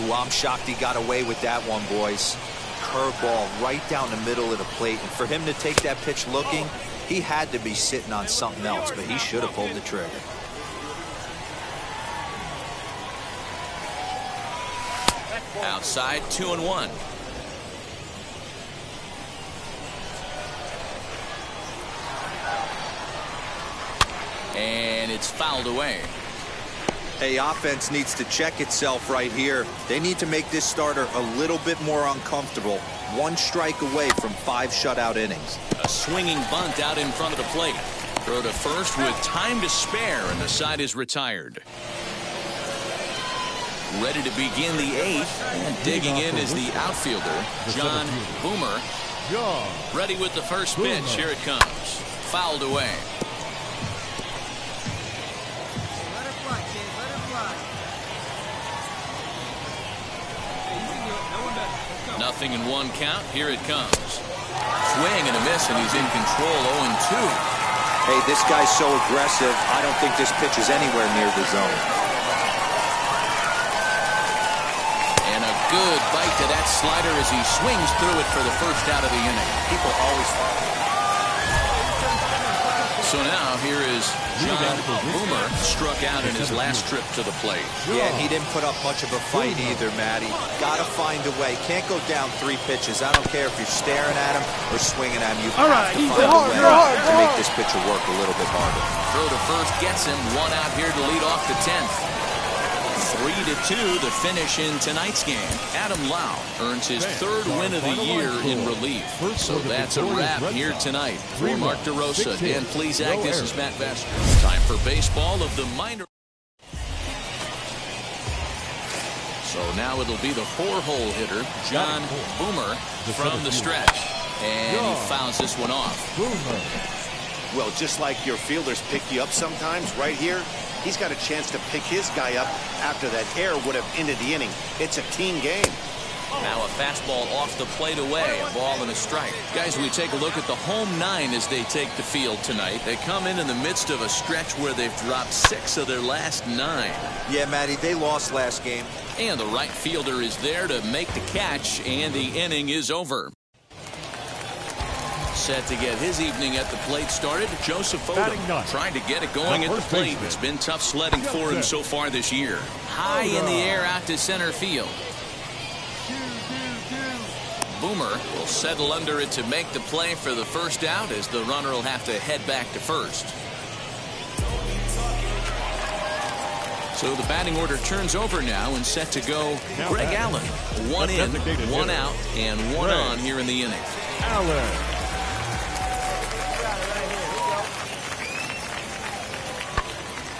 Ooh, I'm shocked he got away with that one, boys. Curveball right down the middle of the plate. And for him to take that pitch looking, he had to be sitting on something else, but he should have pulled the trigger. Outside, 2-1. And it's fouled away. Hey, offense needs to check itself right here. They need to make this starter a little bit more uncomfortable. 1 strike away from 5 shutout innings. A swinging bunt out in front of the plate. Throw to first with time to spare, and the side is retired. Ready to begin the 8th, and digging in is the outfielder, John Boomer. Ready with the first pitch. Here it comes. Fouled away. Nothing in 1 count. Here it comes. Swing and a miss, and he's in control. 0-2. Hey, this guy's so aggressive. I don't think this pitch is anywhere near the zone. And a good bite to that slider as he swings through it for the first out of the inning. People always. So now here is John Boomer, struck out in his last trip to the plate. Yeah, he didn't put up much of a fight either, Matty. Got to find a way. Can't go down 3 pitches. I don't care if you're staring at him or swinging at him. You have to find a way to make this pitcher work a little bit harder. Throw to first gets him. 1 out here to lead off the 10th. 3-2 the finish in tonight's game. Adam Lau earns his 3rd win of the year in relief. So that's a wrap here tonight. For Mark DeRosa, Dan Plesac, this is Matt Vester. Time for baseball of the minor. So now it'll be the 4-hole hitter, John Boomer, from the stretch. And he fouls this one off. Well, just like your fielders pick you up sometimes, right here, he's got a chance to pick his guy up after that error would have ended the inning. It's a team game. Now a fastball off the plate away, a ball and a strike. Guys, we take a look at the home 9 as they take the field tonight. They come in the midst of a stretch where they've dropped 6 of their last 9. Yeah, Matty, they lost last game. And the right fielder is there to make the catch, and the inning is over. Set to get his evening at the plate started, Joseph Odom, trying to get it going at the plate. It's been tough sledding for him so far this year. High in the air out to center field. Boomer will settle under it to make the play for the first out, as the runner will have to head back to first. So the batting order turns over now, and set to go Greg Allen. 1 in, 1 out, and 1 on here in the inning.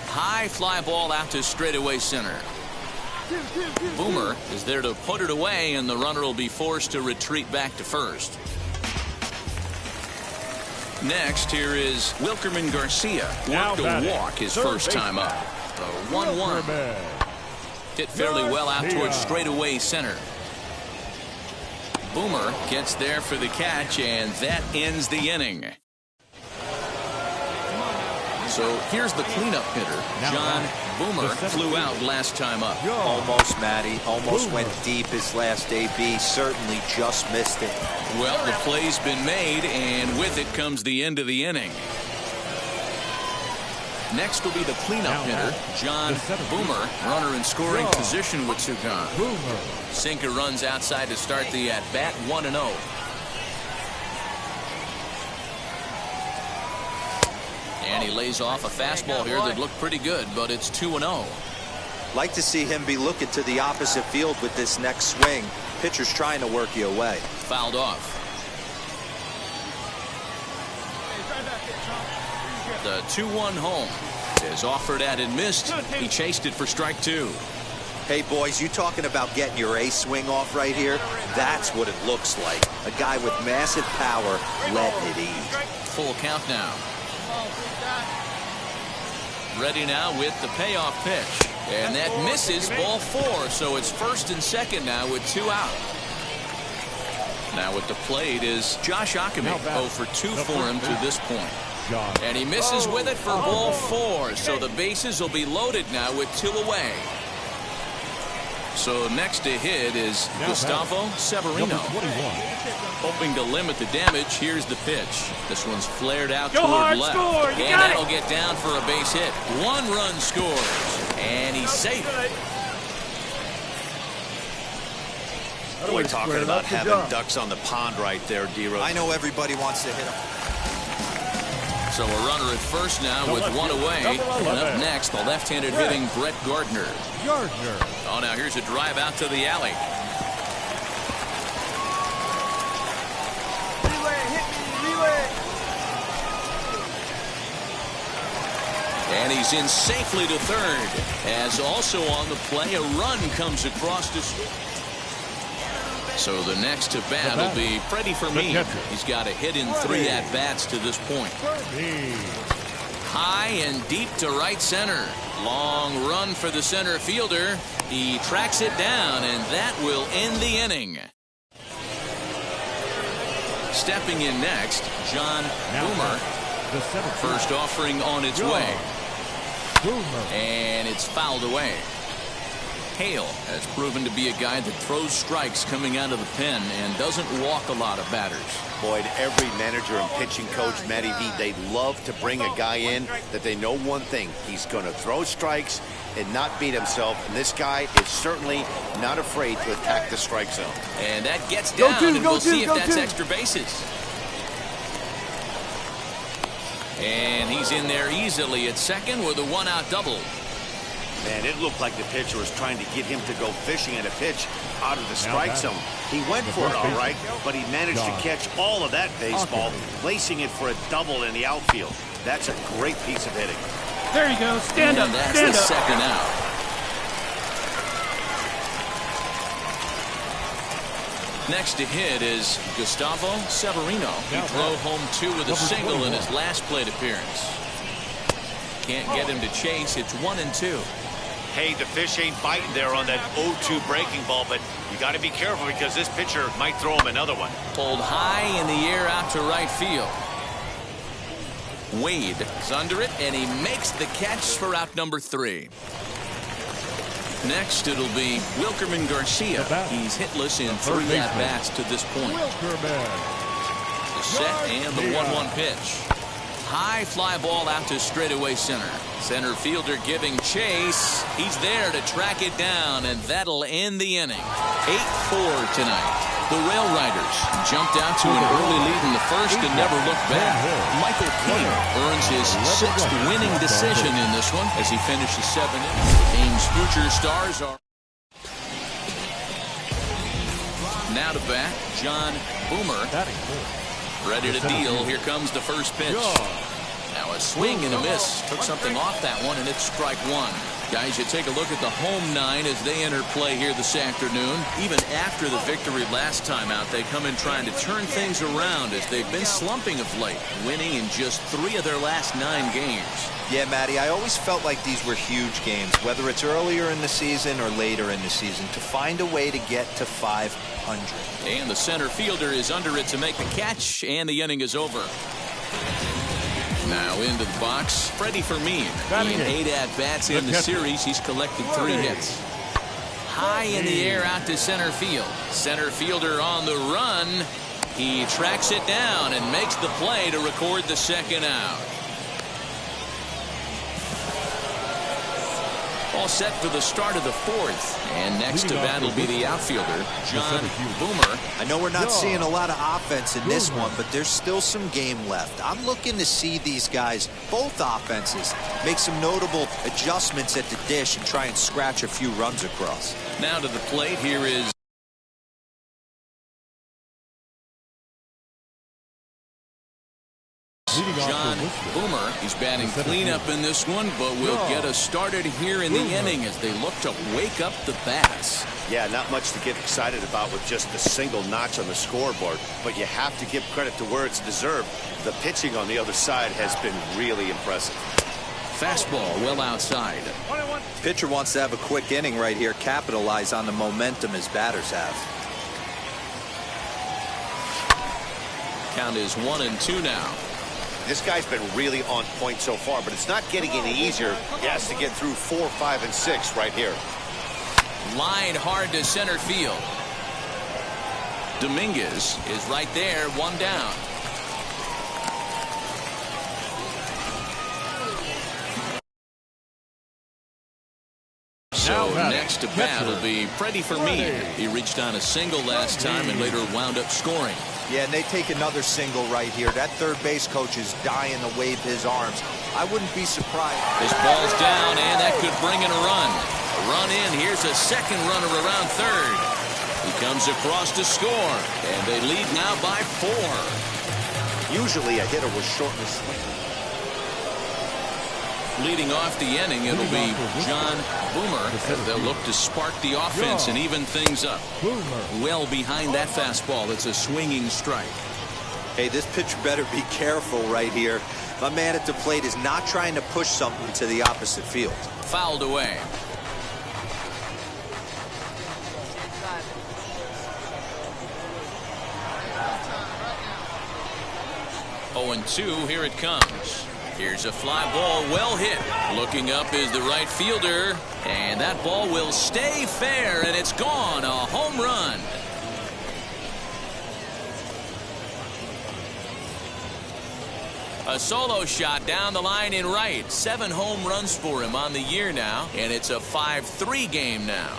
High fly ball out to straightaway center. Boomer is there to put it away, and the runner will be forced to retreat back to first. Next, here is Wilkerman Garcia. Worked a walk his first time up. The 1-1. Hit fairly well out towards straightaway center. Boomer gets there for the catch, and that ends the inning. So here's the cleanup hitter. John Boomer flew out last time up. Almost, Matty. Almost went deep his last AB. Certainly just missed it. Well, the play's been made, and with it comes the end of the inning. Next will be the cleanup hitter, John Boomer. Runner in scoring position with two gone. Sinker runs outside to start the at-bat, 1-0. And he lays off a fastball here that looked pretty good, but it's 2-0. Like to see him be looking to the opposite field with this next swing. Pitcher's trying to work you away. Fouled off. The 2-1 home is offered at and missed. He chased it for strike 2. Hey, boys, you talking about getting your ace swing off right here? That's what it looks like. A guy with massive power letting it eat. Full count now. Ready now with the payoff pitch. And that misses, ball 4. So it's first and second now with 2 out. Now at the plate is Josh Ackerman. 0 for 2 for him to this point. And he misses with it for ball 4. So the bases will be loaded now with 2 away. So next to hit is Gustavo Severino. Hoping to limit the damage. Here's the pitch. This one's flared out toward left. And that'll get down for a base hit. 1 run scores. And he's safe. Boy, talking about having ducks on the pond right there, D-Rose. I know everybody wants to hit him. So a runner at first now with 1 away. And up next, the left-handed hitting Brett Gardner. Oh, now here's a drive out to the alley. And he's in safely to third. As also on the play, a run comes across the street. So the next to bat will be Freddie Fermin. He's got a hit in 3 at-bats to this point. High and deep to right center. Long run for the center fielder. He tracks it down, and that will end the inning. Stepping in next, John Boomer. First offering on its way. And it's fouled away. Hale has proven to be a guy that throws strikes coming out of the pen and doesn't walk a lot of batters. Boyd, every manager and pitching coach, Matty V, they love to bring a guy in that they know one thing. He's going to throw strikes and not beat himself. And this guy is certainly not afraid to attack the strike zone. And that gets down, and we'll see if that's extra bases. And he's in there easily at second with a 1-out double. Man, it looked like the pitcher was trying to get him to go fishing at a pitch out of the strike zone. He went for it all right, but he managed to catch all of that baseball, placing it for a double in the outfield. That's a great piece of hitting. There you go. Stand up. That's Stand the up. second out. Next to hit is Gustavo Severino. He drove home 2 with a single in his last plate appearance. Can't get him to chase. It's 1-2. Hey, the fish ain't biting there on that 0-2 breaking ball, but you got to be careful because this pitcher might throw him another one. Pulled high in the air out to right field. Wade is under it, and he makes the catch for out number 3. Next, it'll be Wilkerman Garcia. He's hitless in 3 at-bats to this point. The set and the 1-1 pitch. High fly ball out to straightaway center. Center fielder giving chase. He's there to track it down, and that'll end the inning. 8-4 tonight. The Rail Riders jumped out to an early lead in the first and never looked back. Michael King earns his 6th winning decision in this one as he finishes 7 innings. The team's future stars are now to bat John Boomer. Ready to deal. Here comes the first pitch. Now a swing and a miss. Took something off that one, and it's strike 1. Guys, you take a look at the home 9 as they enter play here this afternoon. Even after the victory last time out, they come in trying to turn things around as they've been slumping of late, winning in just 3 of their last 9 games. Yeah, Matty, I always felt like these were huge games, whether it's earlier in the season or later in the season, to find a way to get to 500. And the center fielder is under it to make the catch, and the inning is over. Now into the box, Freddie Fermin. In 8 at-bats in the series, he's collected 3 hits. High in the air out to center field. Center fielder on the run. He tracks it down and makes the play to record the 2nd out. All set for the start of the 4th. And next to bat will be the outfielder, John Boomer. I know we're not seeing a lot of offense in this one, but there's still some game left. I'm looking to see these guys, both offenses, make some notable adjustments at the dish and try and scratch a few runs across. Now to the plate, here is is John Boomer. He's batting cleanup in this one, but will get us started here in the inning as they look to wake up the bats. Yeah, not much to get excited about with just a single notch on the scoreboard, but you have to give credit to where it's deserved. The pitching on the other side has been really impressive. Fastball well outside. Pitcher wants to have a quick inning right here, capitalize on the momentum his batters have. Count is 1-2 now. This guy's been really on point so far, but it's not getting any easier. He has to get through 4, 5, and 6 right here. Line hard to center field. Dominguez is right there, one down. So next to bat will be Freddie Fermin. He reached on a single last time and later wound up scoring. Yeah, and they take another single right here. That third base coach is dying to wave his arms. I wouldn't be surprised. This ball's down, and that could bring in a run. A run in. Here's a second runner around third. He comes across to score, and they lead now by 4. Usually a hitter will shorten his swing. Leading off the inning, it'll be John Boomer as they'll look to spark the offense and even things up. Well behind that fastball. It's a swinging strike. Hey, this pitcher better be careful right here. My man at the plate is not trying to push something to the opposite field. Fouled away. Oh, and 2, here it comes. Here's a fly ball, well hit. Looking up is the right fielder, and that ball will stay fair, and it's gone. A home run. A solo shot down the line in right. 7 home runs for him on the year now, and it's a 5-3 game now.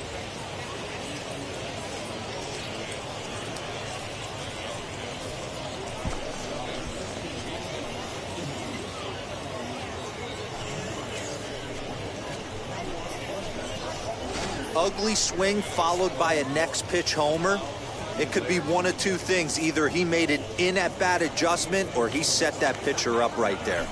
Ugly swing followed by a next pitch homer. It could be one of two things. Either he made an in-at-bat adjustment or he set that pitcher up right there.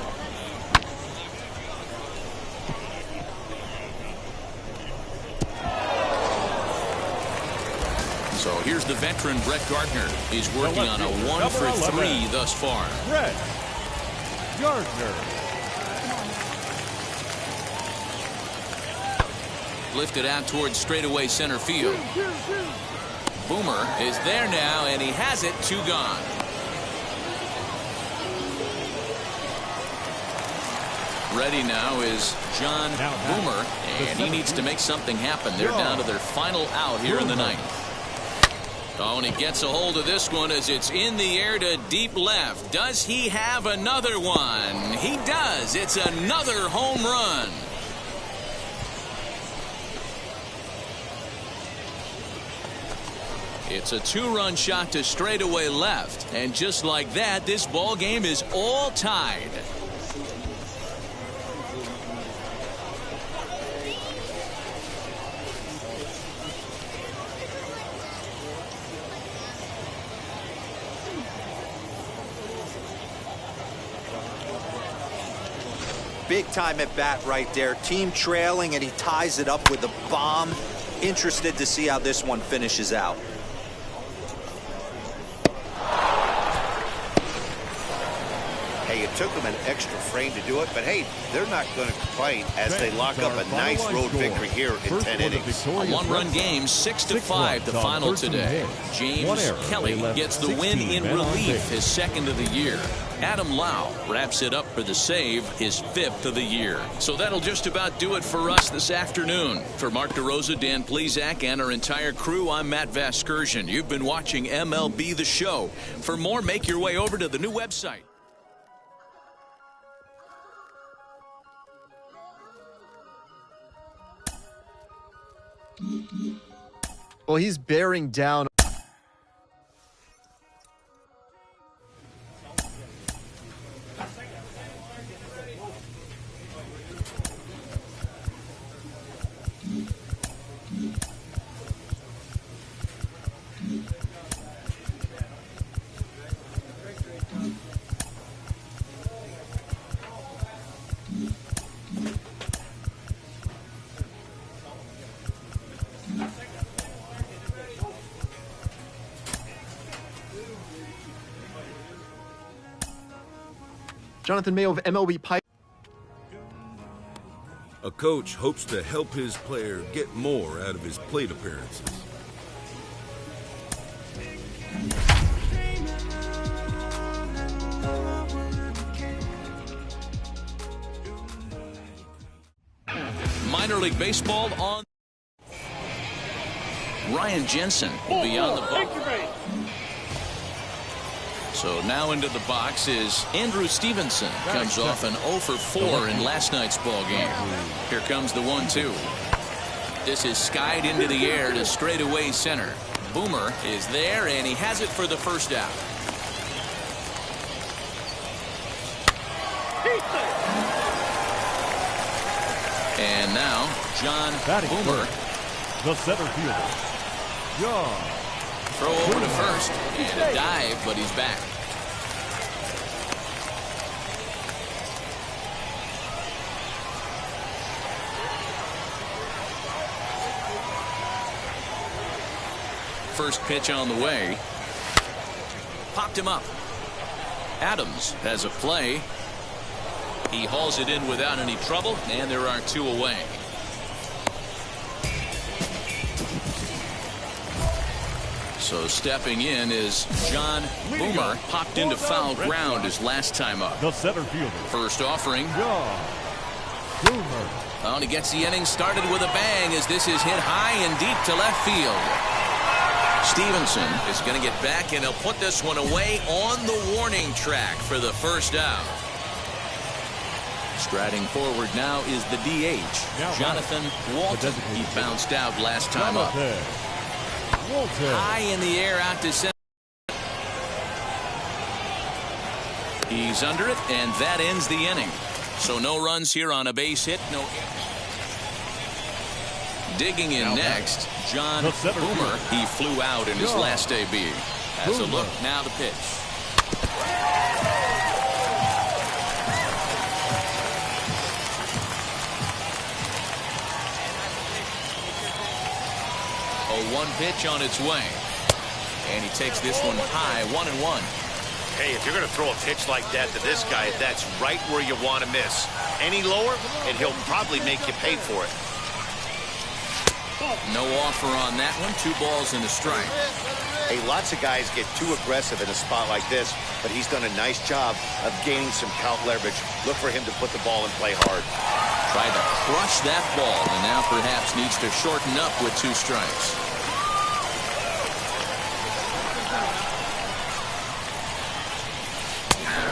So here's the veteran Brett Gardner. He's working on a 1 for 3 thus far. Brett Gardner. Lifted out towards straightaway center field. Boomer is there now, and he has it. 2 gone. Ready now is John Boomer, and he needs to make something happen. They're down to their final out here in the 9th. Oh, and he gets a hold of this one as it's in the air to deep left. Does he have another one? He does. It's another home run. It's a 2-run shot to straightaway left, and just like that, this ball game is all tied. Big time at bat right there. Team trailing, and he ties it up with a bomb. Interested to see how this one finishes out. Hey, it took them an extra frame to do it, but hey, they're not going to complain as they lock up a nice road victory here in 10 innings. A 1-run game, 6-5 the final today. James Kelly gets the win in relief, his 2nd of the year. Adam Lau wraps it up for the save, his 5th of the year. So that'll just about do it for us this afternoon. For Mark DeRosa, Dan Plesac, and our entire crew, I'm Matt Vasgersian. You've been watching MLB The Show. For more, make your way over to the new website. Well, he's bearing down. Jonathan Mayo of MLB Pipe. A coach hopes to help his player get more out of his plate appearances. Minor League Baseball on. Ryan Jensen will be on the bump. So now into the box is Andrew Stevenson. Comes off an 0 for 4 in last night's ball game. Here comes the 1-2. This is skied into the air to straightaway center. Boomer is there, and he has it for the first out. And now John Boomer, the center fielder, John. Throw over to first and a dive, but he's back. First pitch on the way. Popped him up. Adams has a play. He hauls it in without any trouble, and there are 2 away. So stepping in is John Boomer. Popped into foul ground his last time up. The center fielder. First offering. John Boomer. Oh, and he gets the inning started with a bang as this is hit high and deep to left field. Stevenson is going to get back, and he'll put this one away on the warning track for the first out. Striding forward now is the DH, Jonathan Walton. He bounced out last time up. High in the air out to center. He's under it, and that ends the inning. So no runs here on a base hit. No. Digging in next, John Boomer. He flew out in his last debut. Has a look, now the pitch. A 1 pitch on its way. And he takes this one high, 1-1. Hey, if you're going to throw a pitch like that to this guy, that's right where you want to miss. Any lower, and he'll probably make you pay for it. No offer on that one. 2 balls and a strike. Hey, lots of guys get too aggressive in a spot like this, but he's done a nice job of gaining some count leverage. Look for him to put the ball and play hard. Tried to crush that ball, and now perhaps needs to shorten up with 2 strikes.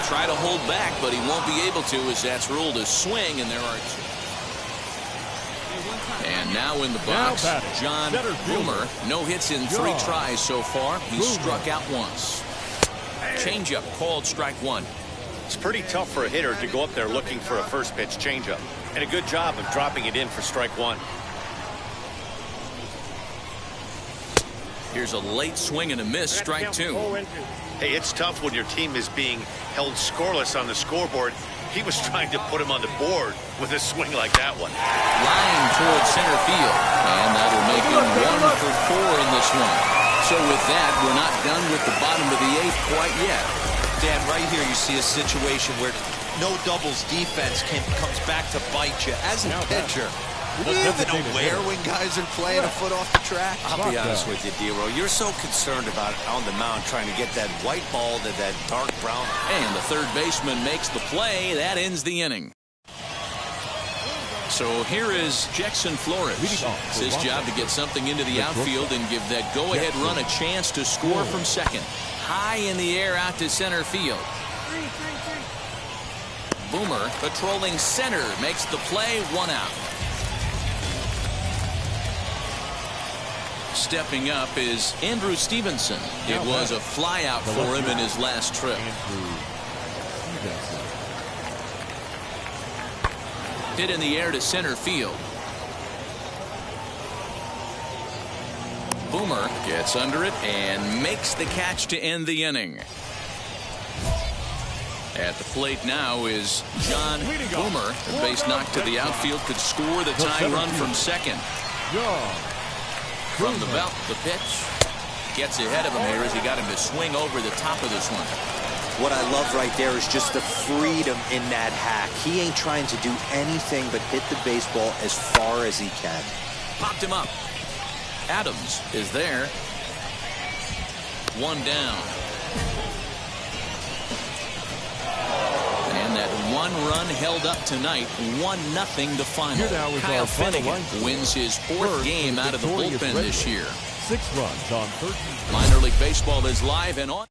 Try to hold back, but he won't be able to, as that's ruled a swing, and there are 2. And now in the box, John Boomer. No hits in 3 tries so far. He's struck out once. Changeup called strike 1. It's pretty tough for a hitter to go up there looking for a first pitch changeup. And a good job of dropping it in for strike 1. Here's a late swing and a miss, strike 2. Hey, it's tough when your team is being held scoreless on the scoreboard. He was trying to put him on the board with a swing like that one. Line towards center field, and that'll make him 1 for 4 in this one. So with that, we're not done with the bottom of the 8th quite yet. Dan, right here you see a situation where no doubles defense comes back to bite you. As a pitcher, are you even aware when guys are playing a foot off the track? I'll be honest with you, D-Row. You're so concerned about on the mound trying to get that white ball to that dark brown. And the third baseman makes the play. That ends the inning. So here is Jackson Flores. It's his job to get something into the outfield and give that go-ahead run a chance to score from second. High in the air out to center field. Boomer patrolling center makes the play, 1 out. Stepping up is Andrew Stevenson. It was a flyout for him in his last trip. Hit in the air to center field. Boomer gets under it and makes the catch to end the inning. At the plate now is John Boomer. A base knock to the outfield could score the tying run from second. From the belt, the pitch. Gets ahead of him here as he got him to swing over the top of this one. What I love right there is just the freedom in that hack. He ain't trying to do anything but hit the baseball as far as he can. Popped him up. Adams is there. One down. And that one run held up tonight. 1-0 to final. Kyle Finnegan wins his fourth game out of the bullpen this year. 6 runs on 13. Minor League Baseball is live and on.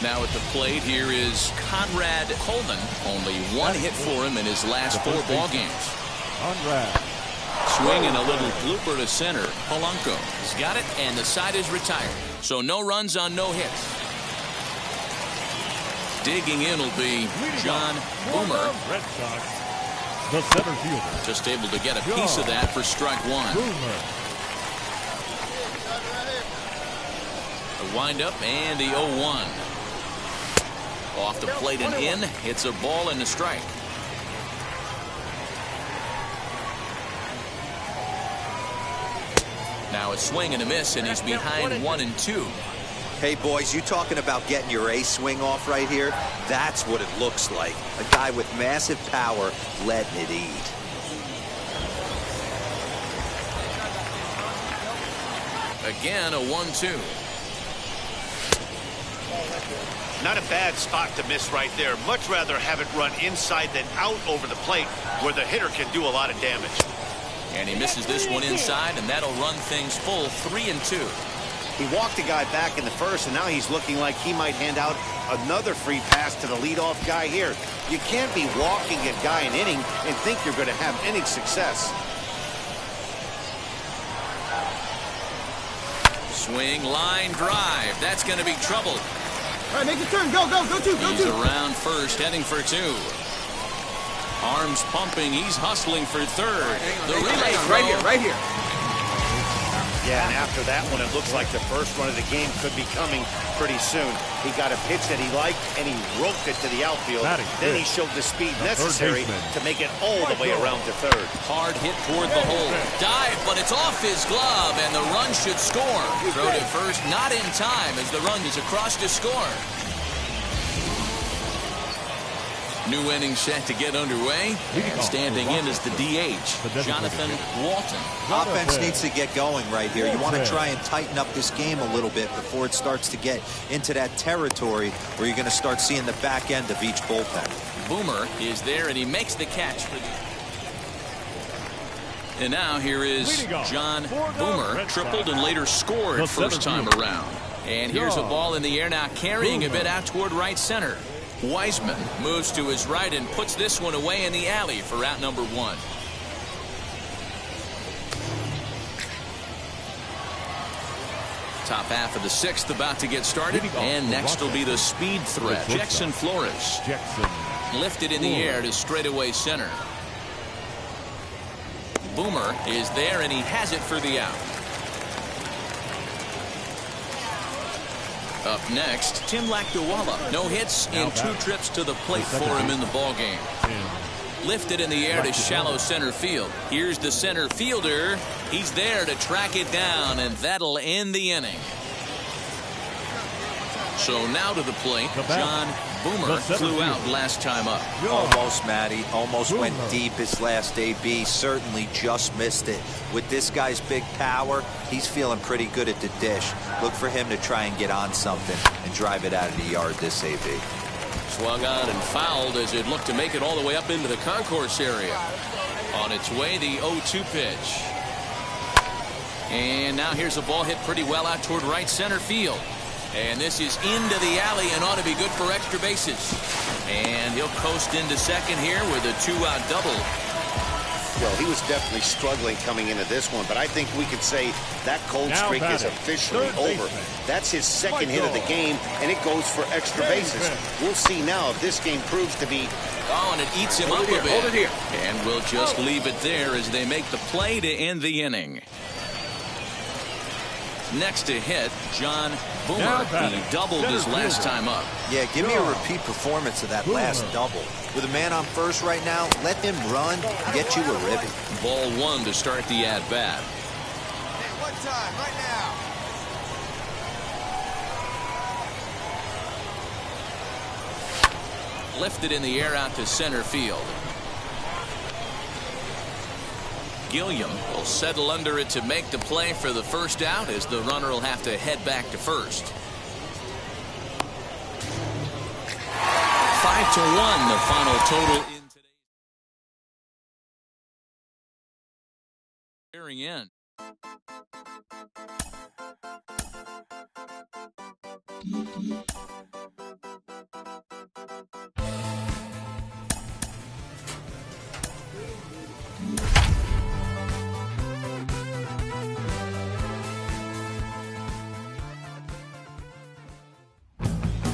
Now at the plate, here is Conrad Coleman. Only 1 hit for him in his last 4 ball games. Conrad. Swinging a little blooper to center. Polanco has got it, and the side is retired. So no runs on no hits. Digging in will be John Boomer. Red Sox. The center fielder. Just able to get a piece of that for strike 1. Boomer. The windup and the 0-1. Off the plate and in. It's a ball and a strike. Now a swing and a miss, and he's behind 1-2. Hey, boys, you talking about getting your ace swing off right here? That's what it looks like. A guy with massive power letting it eat. Again, a 1-2. Not a bad spot to miss right there. Much rather have it run inside than out over the plate where the hitter can do a lot of damage. And he misses this one inside, and that'll run things full 3-2. He walked the guy back in the first, and now he's looking like he might hand out another free pass to the leadoff guy here. You can't be walking a guy an inning and think you're going to have any success. Swing, line, drive. That's going to be trouble. All right, make the turn. Go, go, go two, go two. He's around first, heading for 2. Arms pumping. He's hustling for third. The relay throw. Right here. Yeah, and after that one, it looks like the first run of the game could be coming pretty soon. He got a pitch that he liked, and he roped it to the outfield. Then he showed the speed necessary to make it all the way around to third. Hard hit toward the hole. Dive, but it's off his glove, and the run should score. Throw to first, not in time, as the run is across to score. New inning set to get underway. And standing in is the DH, Jonathan Walton. Offense needs to get going right here. You want to try and tighten up this game a little bit before it starts to get into that territory where you're going to start seeing the back end of each bullpen. Boomer is there, and he makes the catch for the... And now here is John Boomer. Tripled and later scored first time around. And here's a ball in the air now, carrying a bit out toward right center. Wiseman moves to his right and puts this one away in the alley for out number 1. Top half of the 6th about to get started, and next will be the speed threat. Jackson Flores lifted in the air to straightaway center. Boomer is there, and he has it for the out. Up next, Tim Lakdawalla. No hits in 2 trips to the plate for him in the ballgame. Lifted in the air to shallow center field. Here's the center fielder. He's there to track it down, and that'll end the inning. So now to the plate, John Boomer flew out last time up. Almost, Matty. Almost went deep his last AB. Certainly just missed it. With this guy's big power, he's feeling pretty good at the dish. Look for him to try and get on something and drive it out of the yard this AB. Swung on and fouled as it looked to make it all the way up into the concourse area. On its way, the 0-2 pitch. And now here's a ball hit pretty well out toward right center field. And this is into the alley and ought to be good for extra bases. And he'll coast into second here with a 2-out double. Well, he was definitely struggling coming into this one, but I think we could say that cold streak is officially over. That's his second hit of the game, and it goes for extra bases. We'll see now if this game proves to be... Oh, and it eats him up a bit. Hold it here. And we'll just leave it there as they make the play to end the inning. Next to hit, John Boomer. He doubled his last time up. Yeah, give me a repeat performance of that last double. With a man on first right now, let him run and get you a ribby. Ball 1 to start the at-bat. One time, right now. lifted in the air out to center field. Gilliam will settle under it to make the play for the first out, as the runner will have to head back to first. 5-1 the final total in today's hearing in.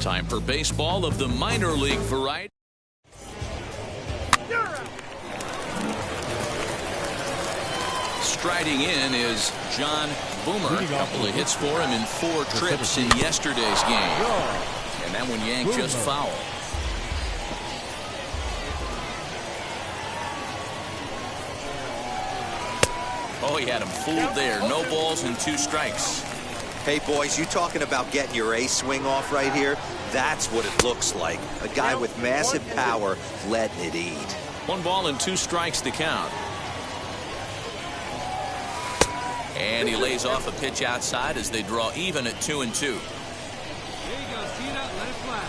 Time for baseball of the minor league variety. Striding in is John Boomer. A couple of hits for him in 4 trips in yesterday's game. And that one yanked just foul. Oh, he had him fooled there. No balls and 2 strikes. Hey, boys, you talking about getting your A swing off right here? That's what it looks like. A guy with massive power letting it eat. 1 ball and 2 strikes to count. And he lays off a pitch outside as they draw even at 2-2. There you go. See that? Let it fly.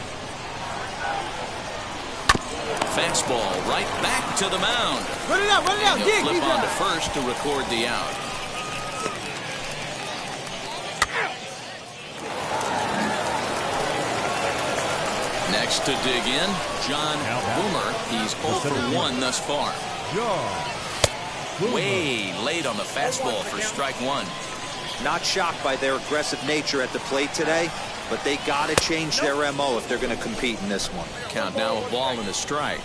Fastball right back to the mound. Run it out, run it out. He'll Dig, flip on to first to record the out. Next to dig in, John Boomer. He's 0 for 1 thus far. Way late on the fastball for strike 1. Not shocked by their aggressive nature at the plate today, but they got to change their MO if they're going to compete in this one. Count now a ball and a strike.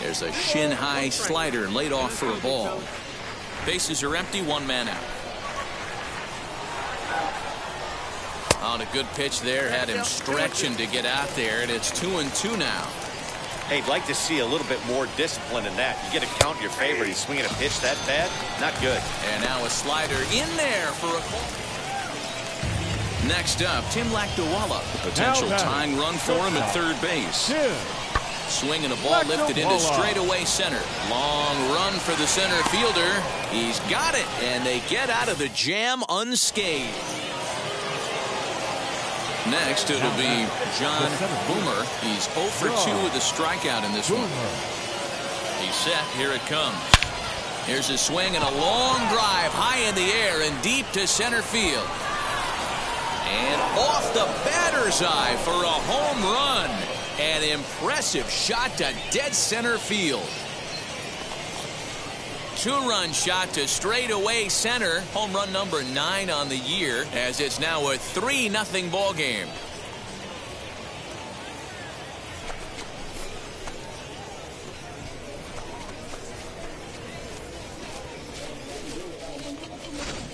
There's a shin-high slider laid off for a ball. Bases are empty, 1 man out. On a good pitch there, had him stretching to get out there, and it's 2-2 now. Hey, I'd like to see a little bit more discipline in that. You get a count in your favor. He's swinging a pitch that bad. Not good. And now a slider in there for a ball. Next up, Tim Lakdawalla. Potential tying run for him at third base. Swinging a ball lifted into straightaway center. Long run for the center fielder. He's got it, and they get out of the jam unscathed. Next, it'll be John Boomer. He's 0 for 2 with a strikeout in this one. He's set. Here it comes. Here's a swing and a long drive high in the air and deep to center field. And off the batter's eye for a home run. An impressive shot to dead center field. 2-run shot to straightaway center. Home run number 9 on the year, as it's now a 3-0 ball game.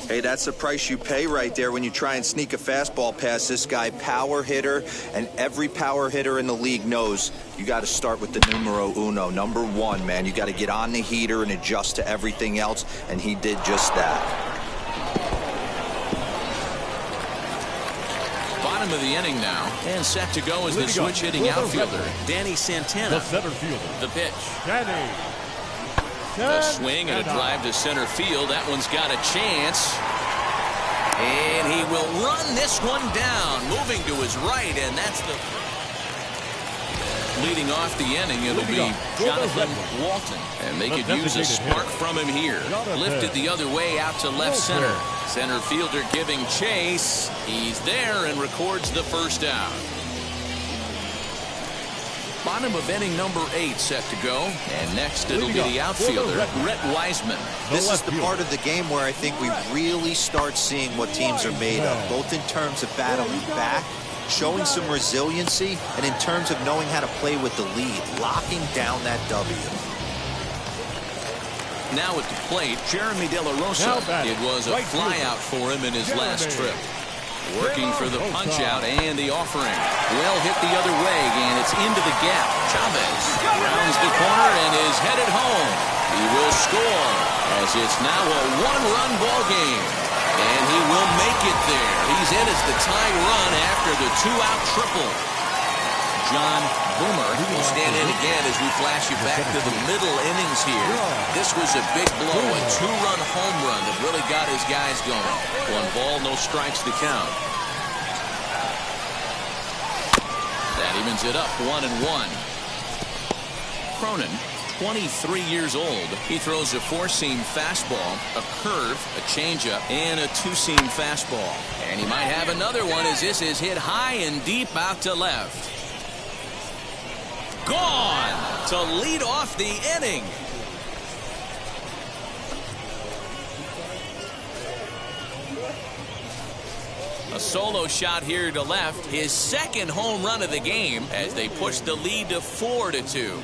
Hey, that's the price you pay right there when you try and sneak a fastball past this guy. Power hitter, and every power hitter in the league knows you got to start with the numero uno, number 1, man. You got to get on the heater and adjust to everything else, and he did just that. Bottom of the inning now, and set to go is the switch-hitting outfielder, Danny Santana. The center fielder. The pitch. Danny. The swing and a drive to center field. That one's got a chance. And he will run this one down, moving to his right, and that's the... Leading off the inning, it'll be Jonathan Walton. And they could use a spark from him here. Lifted the other way out to left center. Center fielder giving chase. He's there and records the first out. Bottom of inning number 8 set to go. And next it'll be the outfielder, Rhett Wiseman. This is the part of the game where I think we really start seeing what teams are made of, both in terms of battling back, showing some resiliency, and in terms of knowing how to play with the lead, locking down that W. Now at the plate, Jeremy De La Rosa. It was a flyout for him in his last trip. Working for the punch-out and the offering. Well hit the other way, and it's into the gap. Chavez rounds the corner and is headed home. He will score, as it's now a 1-run ball game. And he will make it there. He's in as the tying run after the two-out triple. John Boomer will stand in again as we flash you back to the middle innings here. This was a big blow, a two-run home run that really got his guys going. 1 ball, no strikes to count. That evens it up 1-1. Cronin, 23 years old. He throws a 4-seam fastball, a curve, a changeup, and a 2-seam fastball. And he might have another one as this is hit high and deep out to left. Gone to lead off the inning. A solo shot here to left, his second home run of the game as they push the lead to 4-2.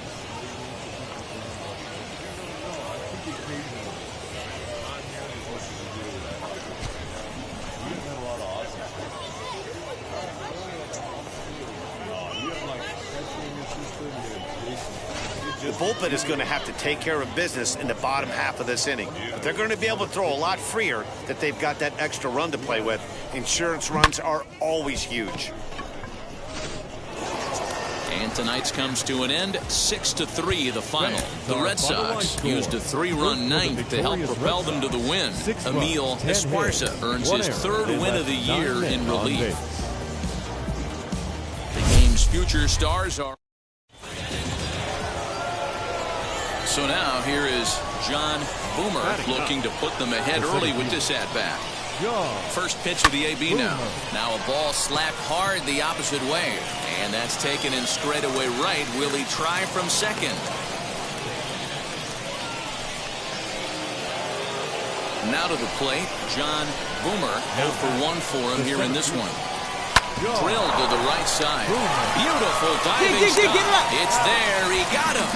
The bullpen is going to have to take care of business in the bottom half of this inning. But they're going to be able to throw a lot freer that they've got that extra run to play with. Insurance runs are always huge. And tonight's comes to an end, 6-3 the final. The Red Sox used a 3-run ninth to help propel them to the win. Emil Esparza earns his 3rd win of the year in relief. The game's future stars are... So now here is John Boomer looking to put them ahead early with this at-bat. First pitch of the AB now. Now a ball slapped hard the opposite way. And that's taken in straightaway right. Will he try from second? Now to the plate, John Boomer. 0 for 1 for him here in this one. Drilled to the right side. Beautiful diving stop. It's there. He got him.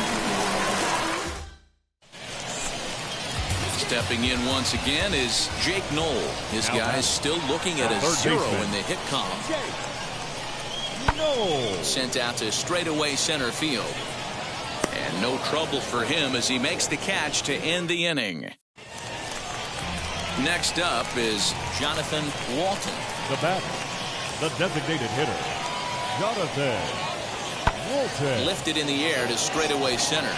Stepping in once again is Jake Knoll. His guys still looking at a 0 in the hit column. Sent out to straightaway center field. And no trouble for him as he makes the catch to end the inning. Next up is Jonathan Walton. The batter, the designated hitter, Jonathan Walton. Lifted in the air to straightaway center.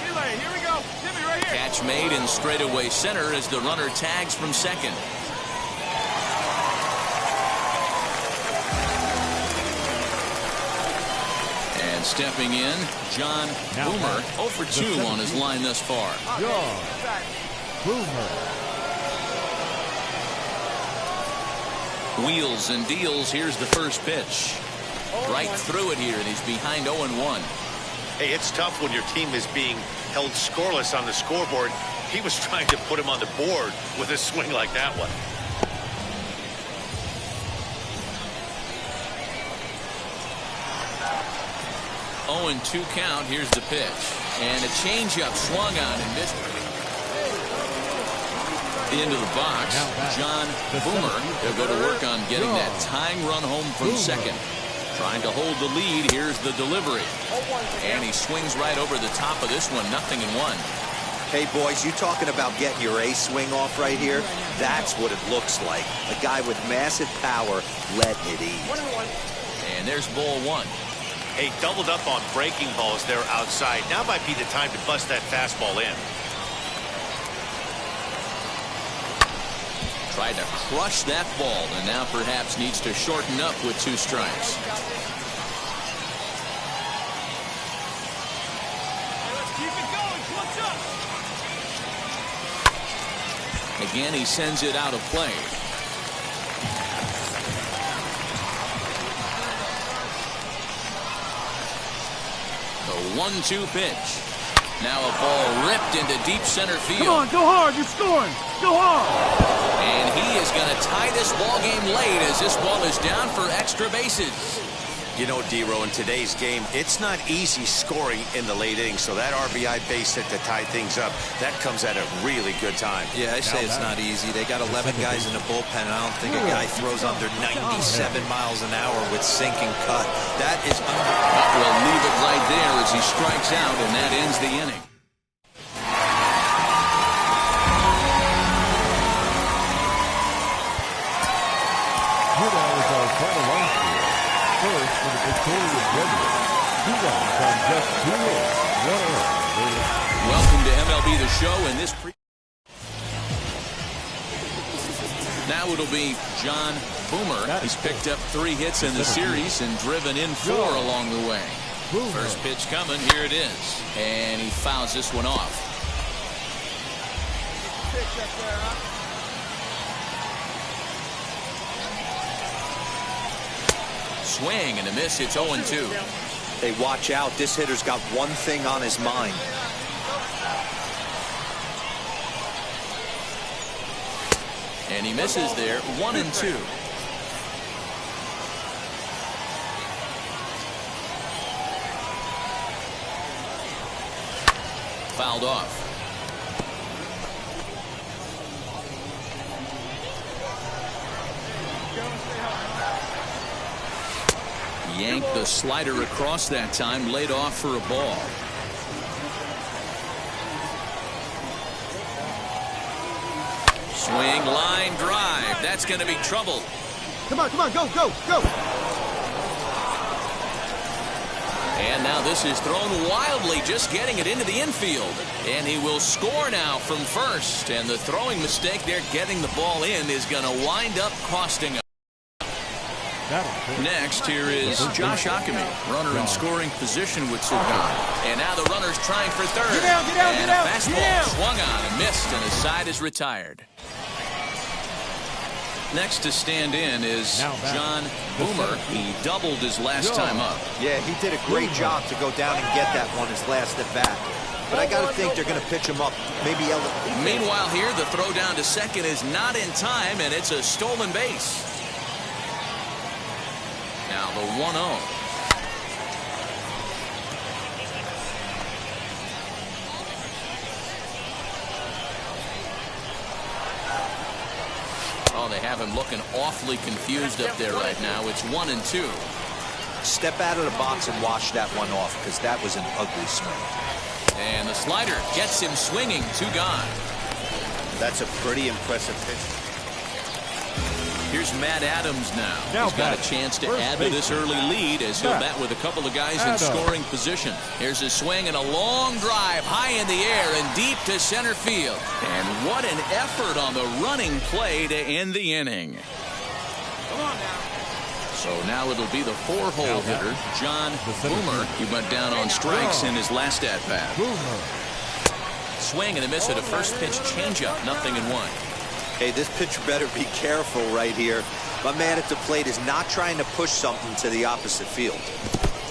Relay, here we go. Jimmy, right here. Catch made in straightaway center as the runner tags from second. And stepping in, John Boomer, 0 for 2 on his line thus far. John Boomer. Wheels and deals. Here's the first pitch. Right through it here, and he's behind 0-1. Hey, it's tough when your team is being held scoreless on the scoreboard. He was trying to put him on the board with a swing like that one. Oh, and 2 count. Here's the pitch. And a changeup swung on and missed. Into the box, John Boomer. They'll go to work on getting that tying run home from second. Trying to hold the lead. Here's the delivery. And he swings right over the top of this one. 0-1. Hey, boys, you talking about getting your A swing off right here? That's what it looks like. A guy with massive power letting it eat. And there's ball 1. Hey, doubled up on breaking balls there outside. Now might be the time to bust that fastball in. Tried to crush that ball, and now perhaps needs to shorten up with 2 strikes. Let's keep it going. What's up? Again, he sends it out of play. The 1-2 pitch. Now a ball ripped into deep center field. Come on, go hard. You're scoring. Go hard. And he is going to tie this ball game late as this ball is down for extra bases. You know, D-Row, in today's game, it's not easy scoring in the late innings, so that RBI base hit to tie things up, that comes at a really good time. Yeah, I say it's not easy. They got 11 guys in the bullpen, and I don't think a guy throws under 97 miles an hour with sink and cut. That is We'll leave it right there as he strikes out, and that ends the inning. first for the victorious Redwoods. 2 runs on just 2 hits, 1 error. Welcome to MLB The Show, and this now it'll be John Boomer. He's picked up 3 hits in the series and driven in 4 along the way. First pitch coming, here it is. And he fouls this one off. Swing and a miss, it's 0-2. Hey, watch out. This hitter's got one thing on his mind. And he misses there, 1-2. Fouled off. Yanked the slider across that time, laid off for a ball. Swing, line drive. That's going to be trouble. Come on, go, go, go. And now this is thrown wildly, just getting it into the infield. And he will score now from first. And the throwing mistake there, getting the ball in, is going to wind up costing him. Next, here is Josh Ockamy, runner in scoring position with Sugan. And now the runner's trying for third. Get down, and a fastball swung on and missed, and the side is retired. Next to stand in is John Boomer. He doubled his last time up. Yeah, he did a great job to go down and get that one his last at bat. But I got to think they're going to pitch him up. Maybe Meanwhile here, the throw down to second is not in time, and it's a stolen base. Now the 1-0. Oh, they have him looking awfully confused up there right now. It's 1-2. Step out of the box and wash that one off, because that was an ugly swing. And the slider gets him swinging, 2 gone. That's a pretty impressive pitch. Here's Matt Adams now. He's got a chance to add to this early lead as he'll bat with a couple of guys in scoring position. Here's a swing and a long drive high in the air and deep to center field. And what an effort on the running play to end the inning. Come on now. So now it'll be the 4-hole hitter, John Boomer. He went down on strikes in his last at-bat. Swing and a miss at a first pitch changeup, 0-1. Hey, this pitcher better be careful right here. My man at the plate is not trying to push something to the opposite field.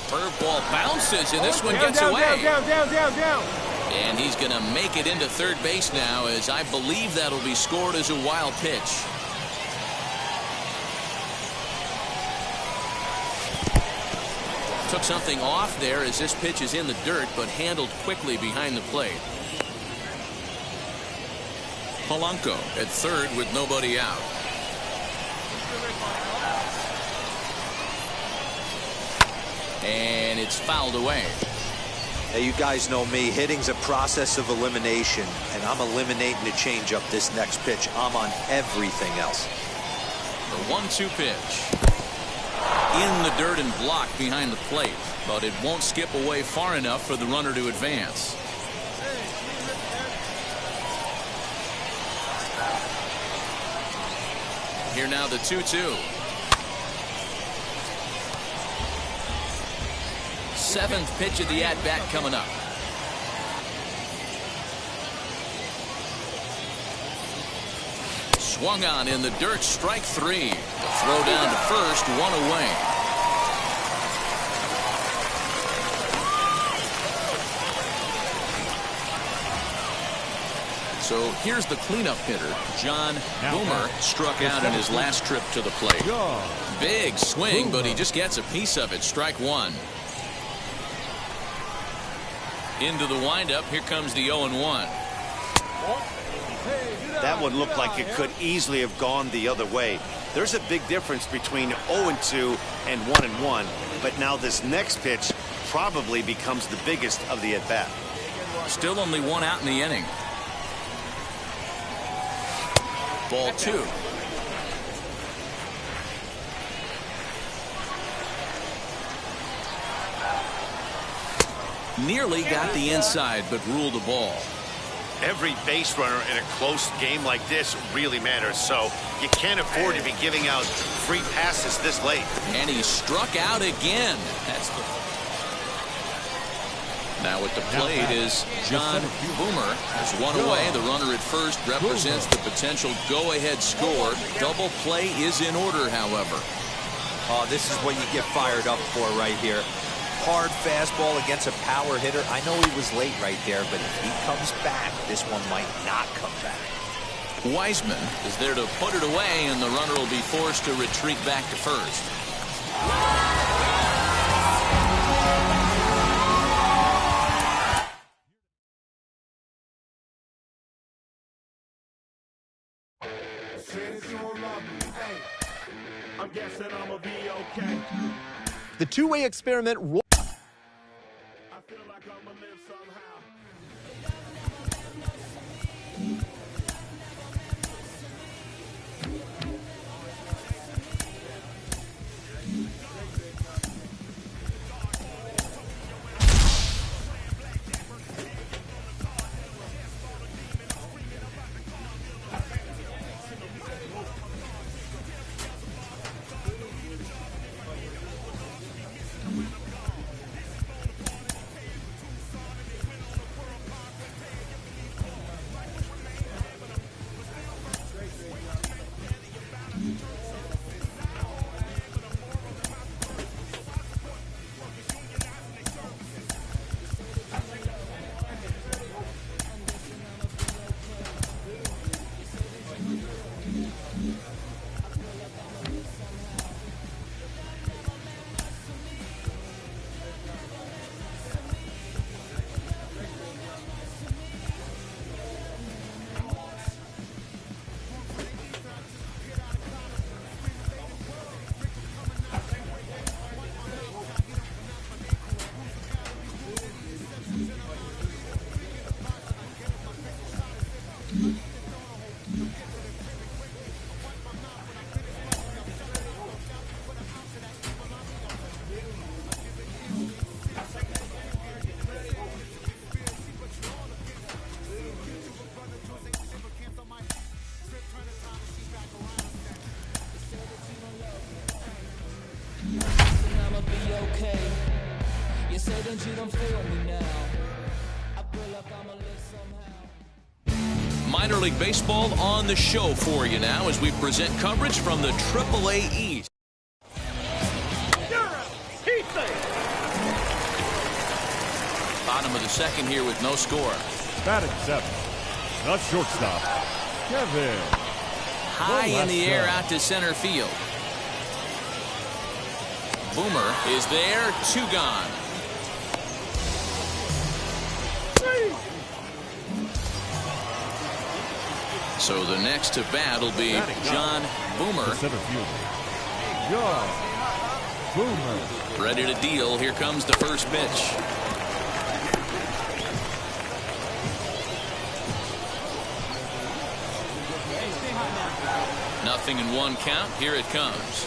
Curveball bounces, and this one gets away. Down. And he's going to make it into third base now, as I believe that'll be scored as a wild pitch. Took something off there as this pitch is in the dirt, but handled quickly behind the plate. Polanco at third with nobody out. And it's fouled away. Hey, you guys know me. Hitting's a process of elimination, and I'm eliminating the changeup this next pitch. I'm on everything else. The 1-2 pitch. In the dirt and blocked behind the plate, but it won't skip away far enough for the runner to advance. Here now the 2-2. 7th pitch of the at-bat coming up. Swung on in the dirt, strike 3. The throw down to first, 1 away. So here's the cleanup hitter. John Boomer struck out in his last trip to the plate. Big swing, but he just gets a piece of it. Strike 1. Into the windup. Here comes the 0-1. That one looked like it could easily have gone the other way. There's a big difference between 0-2 and 1-1, but now this next pitch probably becomes the biggest of the at-bat. Still only 1 out in the inning. Ball 2. nearly got the inside, but ruled the ball. Every base runner in a close game like this really matters, so you can't afford to be giving out free passes this late. And he struck out again. Now at the plate is John Boomer. There's one away. The runner at first represents the potential go-ahead score. Double play is in order, however. Oh, this is what you get fired up for right here. Hard fastball against a power hitter. I know he was late right there, but if he comes back, this one might not come back. Wiseman is there to put it away, and the runner will be forced to retreat back to first. I'm guessing I'ma be okay. The two-way experiment. I feel like I'ma live somehow. Minor League Baseball on the show for you now as we present coverage from the AAA East. Bottom of the second here with no score. Batting seven, the shortstop, Kevin. High in the air out to center field. Boomer is there, 2 gone. So the next to bat will be John Boomer. Center field. John Boomer. Ready to deal. Here comes the first pitch. Nothing in 1 count. Here it comes.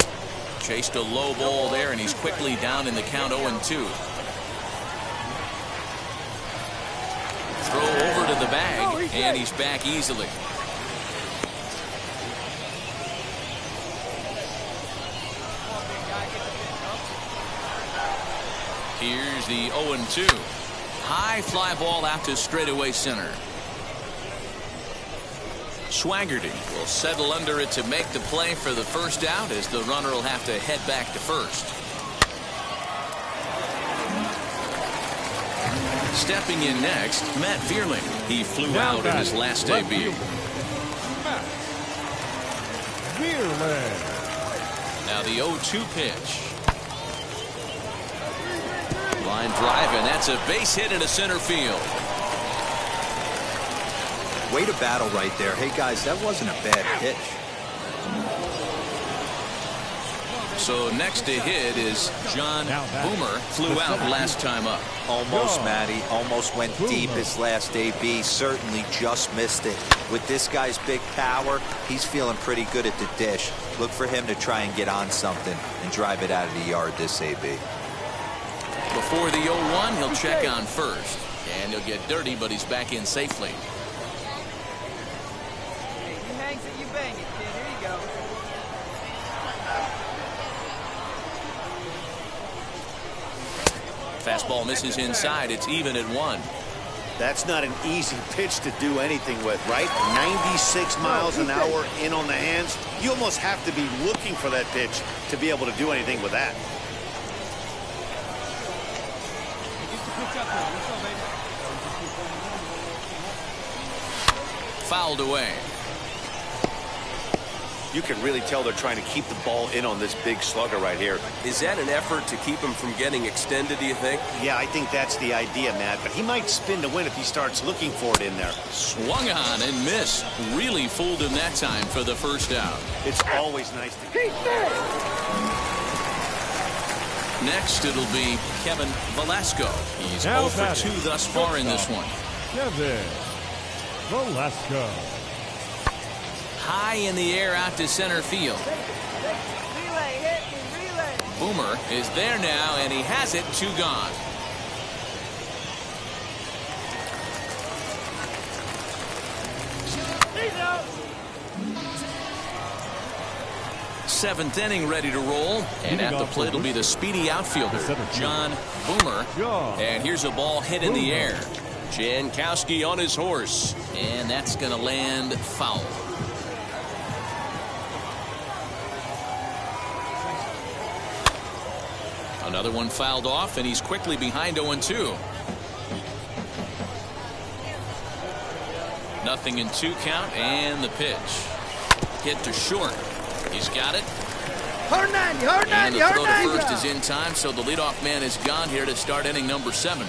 Chased a low ball there, and he's quickly down in the count 0-2. Throw over to the bag, and he's back easily. Here's the 0-2. High fly ball out to straightaway center. Swaggerty will settle under it to make the play for the first out, as the runner will have to head back to first. Stepping in next, Matt Vierling. He flew out in his last debut. Matt Vierling. Now the 0-2 pitch. Line drive, and that's a base hit into center field. Way to battle right there. Hey, guys, that wasn't a bad pitch. So next to hit is John Boomer. Flew out last time up. Almost, Matty. Almost went deep his last AB. Certainly just missed it. With this guy's big power, he's feeling pretty good at the dish. Look for him to try and get on something and drive it out of the yard this AB. Before the 0-1, he'll check on first. And he'll get dirty, but he's back in safely. Hey, you hang it, you bang it, kid. Here you go. Fastball misses inside. It's even at 1. That's not an easy pitch to do anything with, right? 96 miles an hour in on the hands. You almost have to be looking for that pitch to be able to do anything with that. Fouled away. You can really tell they're trying to keep the ball in on this big slugger right here. Is that an effort to keep him from getting extended, do you think? Yeah, I think that's the idea, Matt. But he might spin to win if he starts looking for it in there. Swung on and missed. Really fooled him that time for the first out. It's always nice to... Next, it'll be Kevin Velasco. He's Now 0 for 2 thus far in this one. Kevin Velasco. High in the air out to center field. Relay, hit me, relay. Boomer is there now, and he has it. 2 gone. Seventh inning ready to roll, and at the plate will be the speedy outfielder, John Boomer. And here's a ball hit in the air. Jankowski on his horse, and that's going to land foul. Another one fouled off, and he's quickly behind 0-2. Nothing in 2 count, and the pitch. Hit to short. He's got it. Hard 90, hard 90, and the hard throw 90. to first is in time, so the leadoff man is gone here to start inning number 7.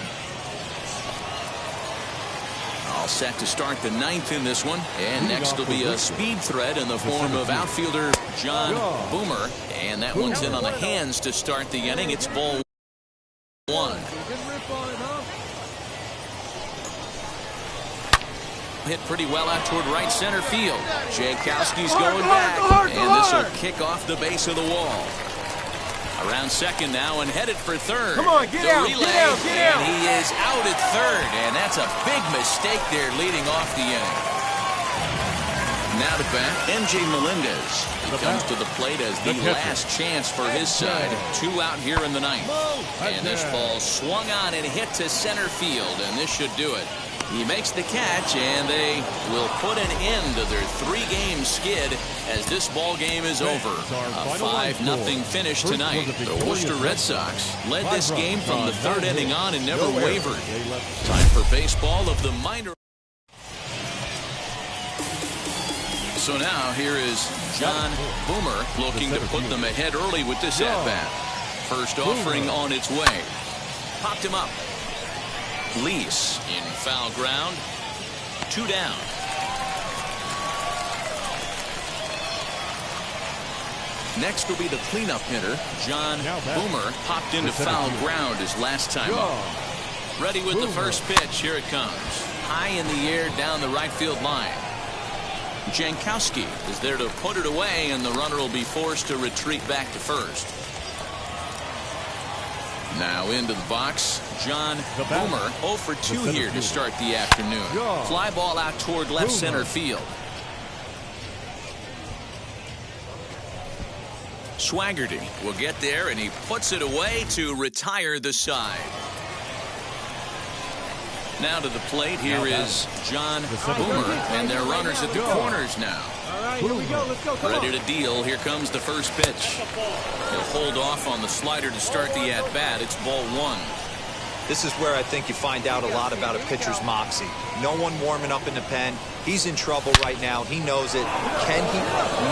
All set to start the 9th in this one. And next will be a speed threat in the form of outfielder John Boomer. And that one's in on the hands to start the inning. It's ball 1. Hit pretty well out toward right center field. Jankowski's going back, and this will kick off the base of the wall. Around second now and headed for third. Come on, get out, relay, get out, get out. and he is out at third, and that's a big mistake there leading off the inning. Now to bat, MJ Melendez. He comes to the plate as the last chance for his side. 2 out here in the 9th. And this ball swung on and hit to center field, and this should do it. He makes the catch, and they will put an end to their 3-game skid as this ball game is over. A 5-0 finish tonight. The Worcester Red Sox led this game from the 3rd inning on and never wavered. Time for baseball of the minor. So now here is John Boomer looking to put them ahead early with this at-bat. First offering on its way. Popped him up. Lease in foul ground. 2 down. Next will be the cleanup hitter, John Boomer. Popped into foul ground his last time up. Ready with the first pitch. Here it comes. High in the air down the right field line. Jankowski is there to put it away, and the runner will be forced to retreat back to first. Now into the box, John Boomer. 0 for 2 here to start the afternoon. Fly ball out toward left center field. Swaggerty will get there, and he puts it away to retire the side. Now to the plate, here is John Boomer, and their runners at the corners now. All right, here we go. Let's go. Come Ready on. to deal. Here comes the first pitch. He'll hold off on the slider to start the at-bat. It's ball 1. This is where I think you find out a lot about a pitcher's moxie. No one warming up in the pen. He's in trouble right now. He knows it. Can he?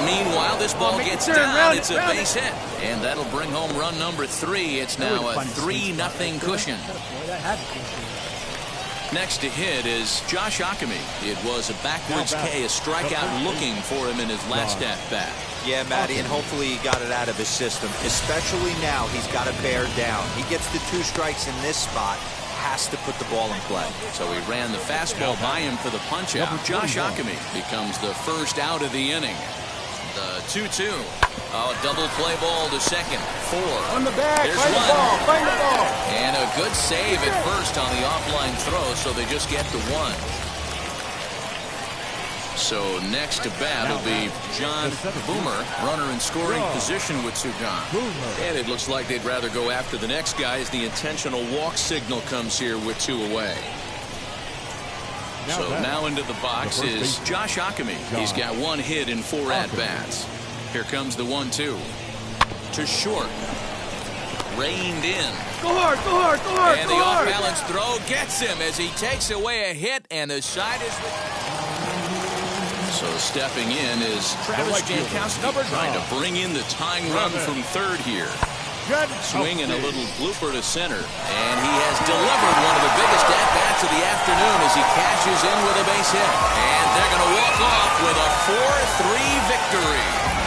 Meanwhile, this ball gets turn, down. round It's it, a round base hit. And that'll bring home run number 3. It's now a 3-0 cushion. Next to hit is Josh Ockamy. It was a backwards K, a strikeout looking for him in his last at-bat. Yeah, Matty, and hopefully he got it out of his system. Especially now, he's got to bear down. He gets the 2 strikes in this spot. Has to put the ball in play. So he ran the fastball by him for the punch-out. Josh Ockamy becomes the first out of the inning. The 2-2. Oh, double play ball to second. 4. On the back. There's Find 1. the ball. Find the ball. And a good save at first on the offline throw, so they just get the 1. So next to bat will be John Boomer, runner in scoring position with 2 gone. And it looks like they'd rather go after the next guy as the intentional walk signal comes here with 2 away. So now into the box is Josh Ockamy. He's got 1 hit in 4 at-bats. Here comes the 1-2. To short. Reined in. Go hard, go hard, go hard, and go the hard. off-balance throw gets him as he takes away a hit, and the side is... So stepping in is Travis Jankowski, trying to bring in the tying run from third here. Swing and a little blooper to center, and he has delivered one of the biggest at-bats of the afternoon as he cashes in with a base hit. And they're going to walk off with a 4-3 victory.